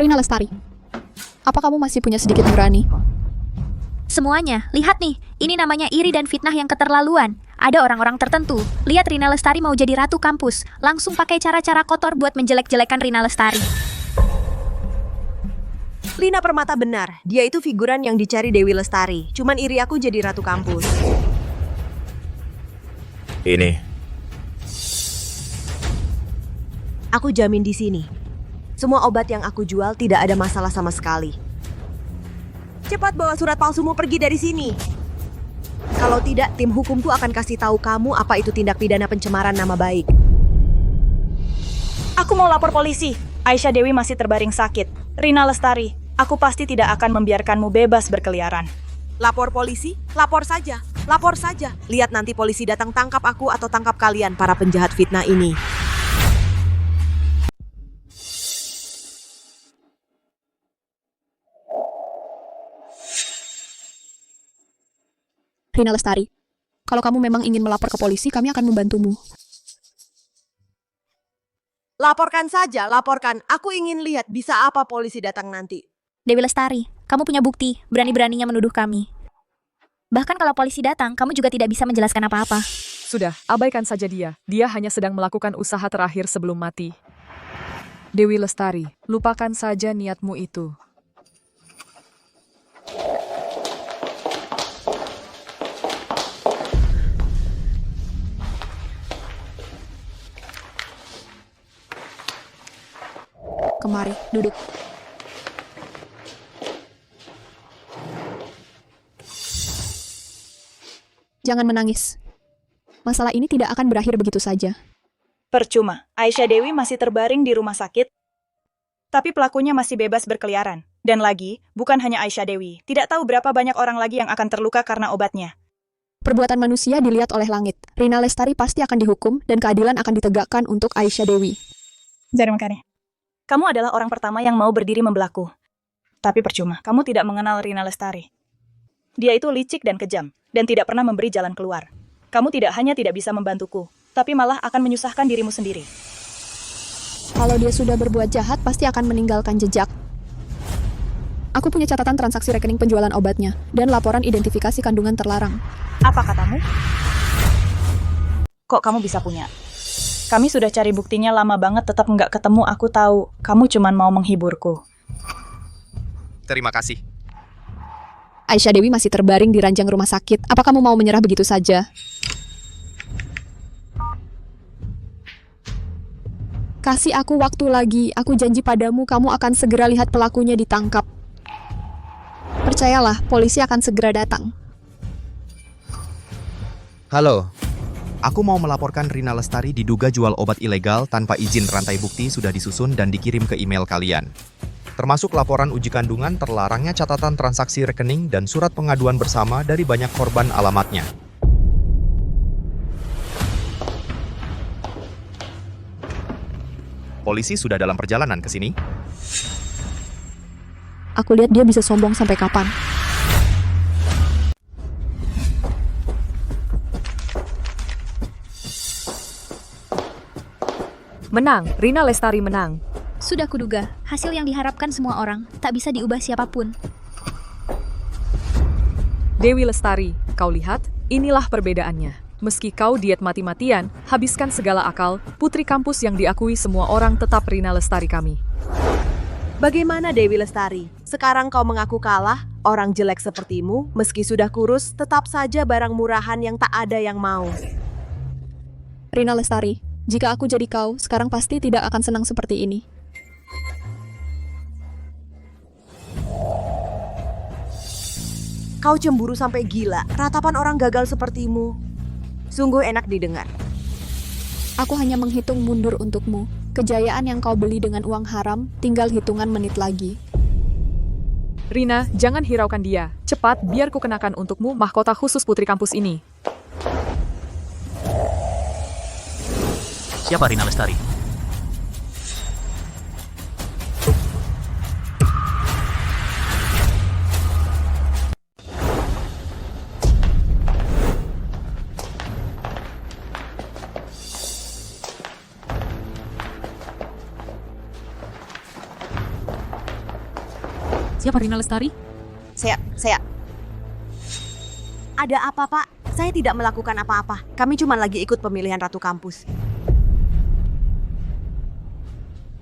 F: Rina Lestari, apa kamu masih punya sedikit nurani?
B: Semuanya, lihat nih, ini namanya iri dan fitnah yang keterlaluan. Ada orang-orang tertentu, lihat Rina Lestari mau jadi ratu kampus, langsung pakai cara-cara kotor buat menjelek-jelekan Rina Lestari.
A: Lina Permata benar, dia itu figuran yang dicari Dewi Lestari. Cuman iri aku jadi ratu kampus.
W: Ini.
A: Aku jamin di sini. Semua obat yang aku jual tidak ada masalah sama sekali. Cepat bawa surat palsumu pergi dari sini. Kalau tidak, tim hukumku akan kasih tahu kamu apa itu tindak pidana pencemaran nama baik.
N: Aku mau lapor polisi. Aisyah Dewi masih terbaring sakit. Rina Lestari, aku pasti tidak akan membiarkanmu bebas berkeliaran.
A: Lapor polisi? Lapor saja. Lapor saja. Lihat nanti polisi datang tangkap aku atau tangkap kalian para penjahat fitnah ini.
F: Rina Lestari, kalau kamu memang ingin melapor ke polisi, kami akan membantumu.
A: Laporkan saja, laporkan. Aku ingin lihat bisa apa polisi datang nanti.
B: Dewi Lestari, kamu punya bukti, berani-beraninya menuduh kami. Bahkan kalau polisi datang, kamu juga tidak bisa menjelaskan apa-apa.
C: Sudah, abaikan saja dia. Dia hanya sedang melakukan usaha terakhir sebelum mati. Dewi Lestari, lupakan saja niatmu itu.
F: Kemari, duduk. Jangan menangis. Masalah ini tidak akan berakhir begitu saja.
N: Percuma, Aisyah Dewi masih terbaring di rumah sakit, tapi pelakunya masih bebas berkeliaran. Dan lagi, bukan hanya Aisyah Dewi, tidak tahu berapa banyak orang lagi yang akan terluka karena obatnya.
F: Perbuatan manusia dilihat oleh langit. Rina Lestari pasti akan dihukum dan keadilan akan ditegakkan untuk Aisyah Dewi.
N: Jadi makanya. Kamu adalah orang pertama yang mau berdiri membelaku. Tapi percuma, kamu tidak mengenal Rina Lestari. Dia itu licik dan kejam, dan tidak pernah memberi jalan keluar. Kamu tidak hanya tidak bisa membantuku, tapi malah akan menyusahkan dirimu sendiri.
F: Kalau dia sudah berbuat jahat, pasti akan meninggalkan jejak. Aku punya catatan transaksi rekening penjualan obatnya, dan laporan identifikasi kandungan terlarang.
N: Apa katamu? Kok kamu bisa punya? Kami sudah cari buktinya lama banget, tetap nggak ketemu. Aku tahu, kamu cuma mau menghiburku.
L: Terima kasih.
F: Aisyah Dewi masih terbaring di ranjang rumah sakit. Apa kamu mau menyerah begitu saja? Kasih aku waktu lagi. Aku janji padamu, kamu akan segera lihat pelakunya ditangkap. Percayalah, polisi akan segera datang.
L: Halo. Aku mau melaporkan Rina Lestari diduga jual obat ilegal tanpa izin. Rantai bukti sudah disusun dan dikirim ke email kalian. Termasuk laporan uji kandungan, terlarangnya catatan transaksi rekening, dan surat pengaduan bersama dari banyak korban alamatnya. Polisi sudah dalam perjalanan ke sini.
F: Aku lihat dia bisa sombong sampai kapan.
C: Menang, Rina Lestari menang.
B: Sudah kuduga, hasil yang diharapkan semua orang tak bisa diubah siapapun.
C: Dewi Lestari, kau lihat, inilah perbedaannya. Meski kau diet mati-matian, habiskan segala akal, putri kampus yang diakui semua orang tetap Rina Lestari kami.
A: Bagaimana Dewi Lestari? Sekarang kau mengaku kalah? Orang jelek sepertimu, meski sudah kurus, tetap saja barang murahan yang tak ada yang mau.
F: Rina Lestari, jika aku jadi kau, sekarang pasti tidak akan senang seperti ini.
A: Kau cemburu sampai gila, ratapan orang gagal sepertimu. Sungguh enak didengar.
F: Aku hanya menghitung mundur untukmu. Kejayaan yang kau beli dengan uang haram, tinggal hitungan menit lagi.
C: Rina, jangan hiraukan dia. Cepat, biar ku kenakan untukmu mahkota khusus putri kampus ini.
P: Siapa Rina Lestari?
F: Siapa Rina Lestari?
A: Saya. Ada apa, Pak? Saya tidak melakukan apa-apa. Kami cuma lagi ikut pemilihan Ratu Kampus.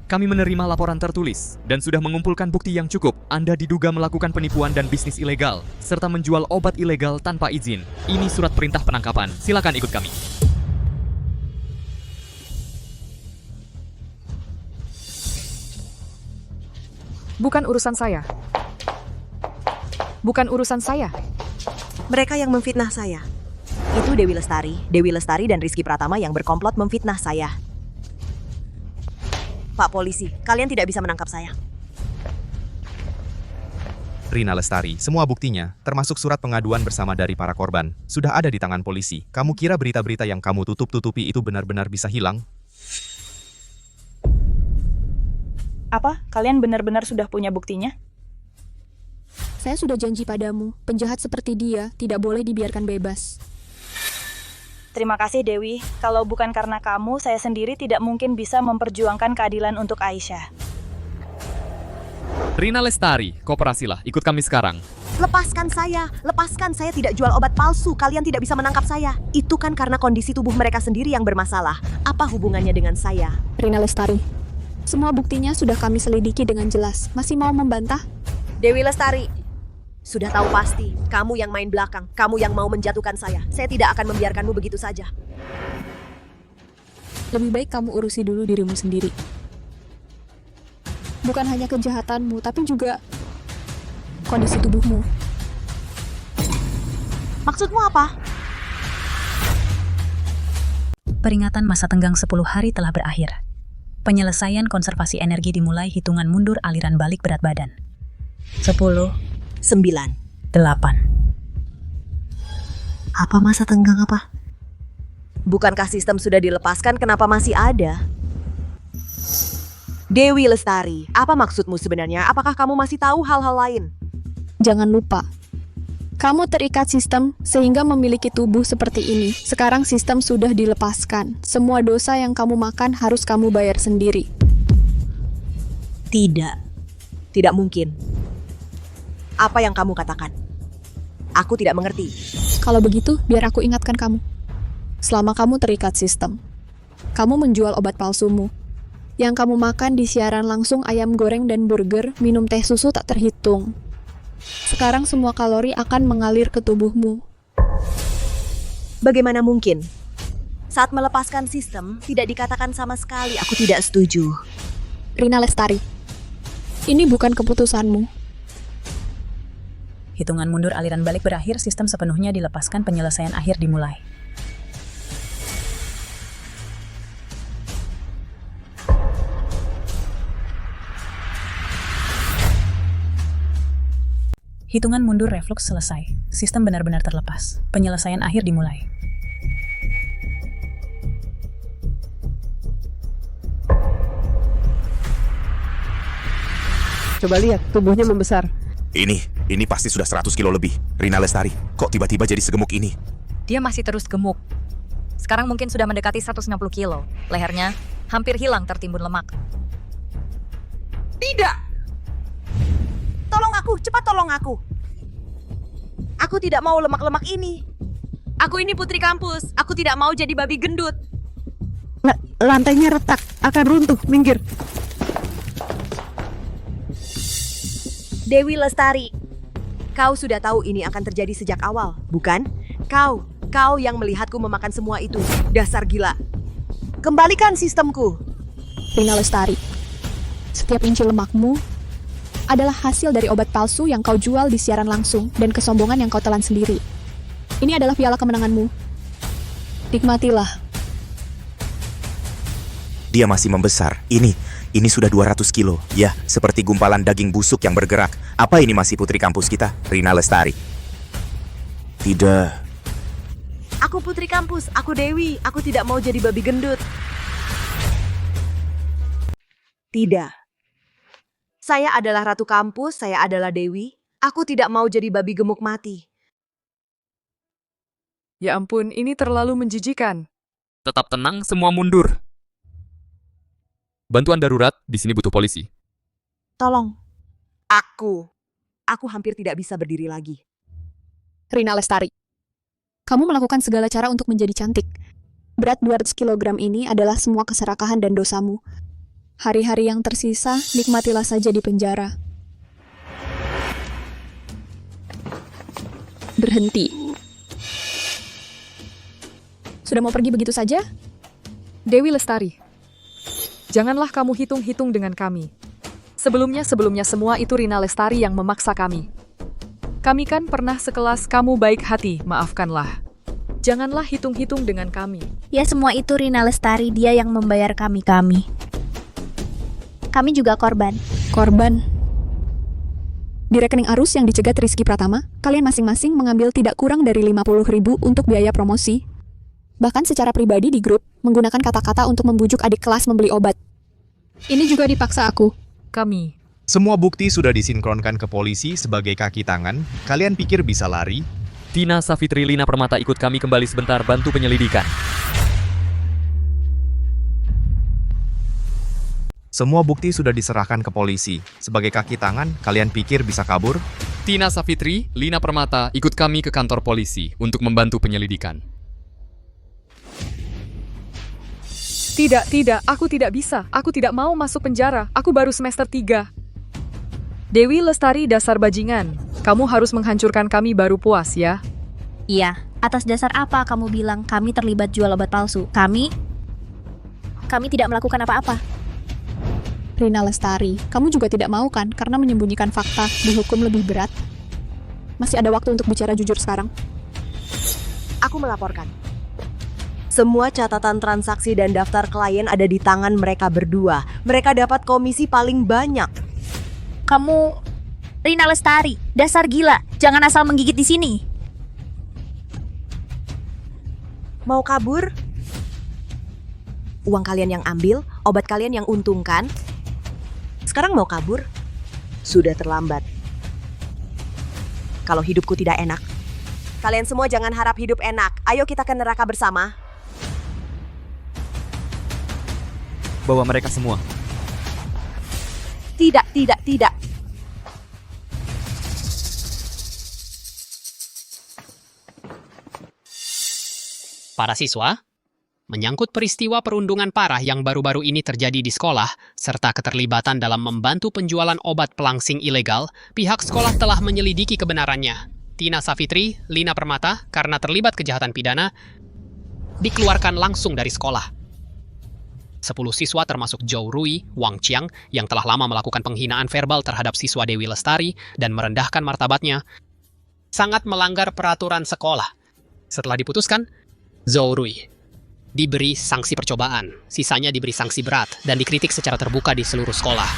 T: Kami menerima laporan tertulis dan sudah mengumpulkan bukti yang cukup. Anda diduga melakukan penipuan dan bisnis ilegal, serta menjual obat ilegal tanpa izin. Ini surat perintah penangkapan. Silakan ikut kami.
C: Bukan urusan saya. Bukan urusan saya.
A: Mereka yang memfitnah saya. Itu Dewi Lestari dan Rizky Pratama yang berkomplot memfitnah saya. Pak Polisi, kalian tidak bisa menangkap saya.
L: Rina Lestari, semua buktinya, termasuk surat pengaduan bersama dari para korban, sudah ada di tangan polisi. Kamu kira berita-berita yang kamu tutup-tutupi itu benar-benar bisa hilang?
N: Apa? Kalian benar-benar sudah punya buktinya?
F: Saya sudah janji padamu, penjahat seperti dia tidak boleh dibiarkan bebas.
N: Terima kasih Dewi, kalau bukan karena kamu, saya sendiri tidak mungkin bisa memperjuangkan keadilan untuk Aisyah.
T: Rina Lestari, kooperasilah, ikut kami sekarang.
A: Lepaskan saya tidak jual obat palsu, kalian tidak bisa menangkap saya. Itu kan karena kondisi tubuh mereka sendiri yang bermasalah. Apa hubungannya dengan saya?
F: Rina Lestari, semua buktinya sudah kami selidiki dengan jelas. Masih mau membantah?
A: Dewi Lestari, sudah tahu pasti, kamu yang main belakang, kamu yang mau menjatuhkan saya. Saya tidak akan membiarkanmu begitu saja.
F: Lebih baik kamu urusi dulu dirimu sendiri. Bukan hanya kejahatanmu, tapi juga kondisi tubuhmu.
A: Maksudmu apa?
S: Peringatan masa tenggang 10 hari telah berakhir. Penyelesaian konservasi energi dimulai hitungan mundur aliran balik berat badan. 10,
A: 9,
S: 8.
A: Apa masa tenggang apa? Bukankah sistem sudah dilepaskan, kenapa masih ada? Dewi Lestari, apa maksudmu sebenarnya? Apakah kamu masih tahu hal-hal lain?
F: Jangan lupa, kamu terikat sistem sehingga memiliki tubuh seperti ini. Sekarang sistem sudah dilepaskan. Semua dosa yang kamu makan harus kamu bayar sendiri.
A: Tidak mungkin. Apa yang kamu katakan? Aku tidak mengerti.
F: Kalau begitu, biar aku ingatkan kamu. Selama kamu terikat sistem, kamu menjual obat palsumu. Yang kamu makan di siaran langsung ayam goreng dan burger, minum teh susu tak terhitung. Sekarang semua kalori akan mengalir ke tubuhmu.
A: Bagaimana mungkin? Saat melepaskan sistem, tidak dikatakan sama sekali. Aku tidak setuju.
F: Rina Lestari, ini bukan keputusanmu.
S: Hitungan mundur aliran balik berakhir, sistem sepenuhnya dilepaskan, penyelesaian akhir dimulai. Hitungan mundur reflux selesai. Sistem benar-benar terlepas. Penyelesaian akhir dimulai.
M: Coba lihat, tubuhnya membesar.
W: Ini pasti sudah 100 kilo lebih. Rina Lestari, kok tiba-tiba jadi segemuk ini?
J: Dia masih terus gemuk. Sekarang mungkin sudah mendekati 160 kilo. Lehernya hampir hilang tertimbun lemak.
A: Tidak! Tolong aku, cepat tolong aku. Aku tidak mau lemak-lemak ini. Aku ini putri kampus. Aku tidak mau jadi babi gendut.
M: Lantainya retak, akan runtuh, minggir.
A: Dewi Lestari, kau sudah tahu ini akan terjadi sejak awal, bukan? Kau yang melihatku memakan semua itu. Dasar gila. Kembalikan sistemku.
F: Rina Lestari, setiap inci lemakmu adalah hasil dari obat palsu yang kau jual di siaran langsung dan kesombongan yang kau telan sendiri. Ini adalah piala kemenanganmu. Nikmatilah.
W: Dia masih membesar. Ini sudah 200 kilo. Ya, seperti gumpalan daging busuk yang bergerak. Apa ini masih putri kampus kita, Rina Lestari? Tidak.
A: Aku putri kampus, aku Dewi. Aku tidak mau jadi babi gendut. Tidak. Saya adalah ratu kampus, saya adalah Dewi. Aku tidak mau jadi babi gemuk mati.
C: Ya ampun, ini terlalu menjijikan.
T: Tetap tenang, semua mundur. Bantuan darurat, di sini butuh polisi.
A: Tolong. Aku hampir tidak bisa berdiri lagi.
F: Rina Lestari, kamu melakukan segala cara untuk menjadi cantik. Berat 200 kg ini adalah semua keserakahan dan dosamu. Hari-hari yang tersisa, nikmatilah saja di penjara. Berhenti. Sudah mau pergi begitu saja?
C: Dewi Lestari, janganlah kamu hitung-hitung dengan kami. Sebelumnya semua itu Rina Lestari yang memaksa kami. Kami kan pernah sekelas, kamu baik hati, maafkanlah. Janganlah hitung-hitung dengan kami.
B: Ya semua itu Rina Lestari, dia yang membayar kami. Kami juga korban.
F: Korban. Di rekening arus yang dicegat Rizky Pratama, kalian masing-masing mengambil tidak kurang dari 50.000 untuk biaya promosi. Bahkan secara pribadi di grup, menggunakan kata-kata untuk membujuk adik kelas membeli obat. Ini juga dipaksa aku.
C: Kami.
L: Semua bukti sudah disinkronkan ke polisi sebagai kaki tangan. Kalian pikir bisa lari?
T: Tina, Safitri, Lina Permata ikut kami kembali sebentar bantu penyelidikan.
L: Semua bukti sudah diserahkan ke polisi. Sebagai kaki tangan, kalian pikir bisa kabur?
T: Tina, Safitri, Lina Permata ikut kami ke kantor polisi untuk membantu penyelidikan.
C: Tidak, aku tidak bisa. Aku tidak mau masuk penjara. Aku baru semester 3. Dewi Lestari, dasar bajingan. Kamu harus menghancurkan kami baru puas ya.
B: Iya, atas dasar apa kamu bilang kami terlibat jual obat palsu? Kami tidak melakukan apa-apa.
F: Rina Lestari, kamu juga tidak mau kan karena menyembunyikan fakta dihukum lebih berat? Masih ada waktu untuk bicara jujur sekarang.
A: Aku melaporkan. Semua catatan transaksi dan daftar klien ada di tangan mereka berdua. Mereka dapat komisi paling banyak.
B: Kamu Rina Lestari, dasar gila. Jangan asal menggigit di sini.
A: Mau kabur? Uang kalian yang ambil, obat kalian yang untungkan. Sekarang mau kabur? Sudah terlambat. Kalau hidupku tidak enak. Kalian semua jangan harap hidup enak. Ayo kita ke neraka bersama.
T: Bawa mereka semua.
A: Tidak.
E: Para siswa, menyangkut peristiwa perundungan parah yang baru-baru ini terjadi di sekolah, serta keterlibatan dalam membantu penjualan obat pelangsing ilegal, pihak sekolah telah menyelidiki kebenarannya. Tina, Safitri, Lina Permata, karena terlibat kejahatan pidana, dikeluarkan langsung dari sekolah. 10 siswa termasuk Zhou Rui, Wang Qiang, yang telah lama melakukan penghinaan verbal terhadap siswa Dewi Lestari dan merendahkan martabatnya, sangat melanggar peraturan sekolah. Setelah diputuskan, Zhou Rui diberi sanksi percobaan, sisanya diberi sanksi berat dan dikritik secara terbuka di seluruh sekolah.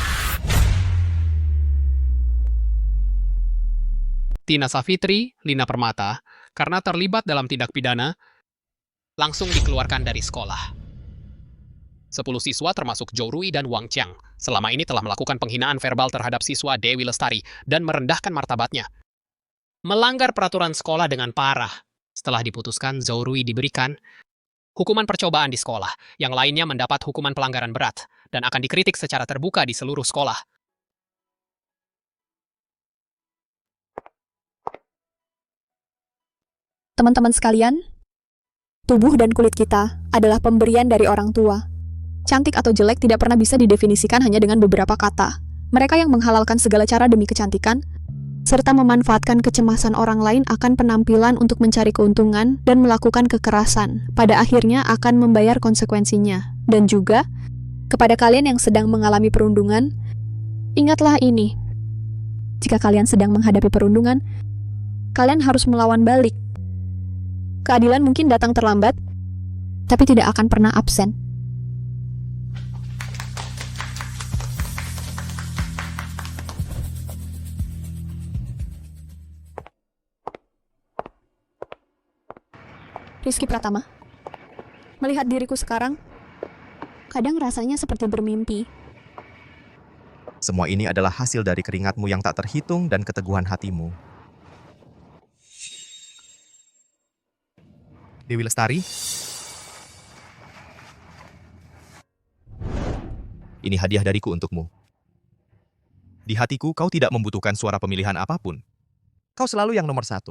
E: Tina, Safitri, Lina Permata, karena terlibat dalam tindak pidana, langsung dikeluarkan dari sekolah. 10 siswa termasuk Zhou Rui dan Wang Qiang selama ini telah melakukan penghinaan verbal terhadap siswa Dewi Lestari dan merendahkan martabatnya. Melanggar peraturan sekolah dengan parah. Setelah diputuskan, Zhou Rui diberikan hukuman percobaan di sekolah, yang lainnya mendapat hukuman pelanggaran berat dan akan dikritik secara terbuka di seluruh sekolah.
F: Teman-teman sekalian, tubuh dan kulit kita adalah pemberian dari orang tua. Cantik atau jelek tidak pernah bisa didefinisikan hanya dengan beberapa kata. Mereka yang menghalalkan segala cara demi kecantikan, serta memanfaatkan kecemasan orang lain akan penampilan untuk mencari keuntungan dan melakukan kekerasan, pada akhirnya akan membayar konsekuensinya. Dan juga, kepada kalian yang sedang mengalami perundungan, ingatlah ini. Jika kalian sedang menghadapi perundungan, kalian harus melawan balik. Keadilan mungkin datang terlambat, tapi tidak akan pernah absen. Rizky Pratama, melihat diriku sekarang, kadang rasanya seperti bermimpi.
L: Semua ini adalah hasil dari keringatmu yang tak terhitung dan keteguhan hatimu. Dewi Lestari? Ini hadiah dariku untukmu. Di hatiku, kau tidak membutuhkan suara pemilihan apapun. Kau selalu yang nomor 1.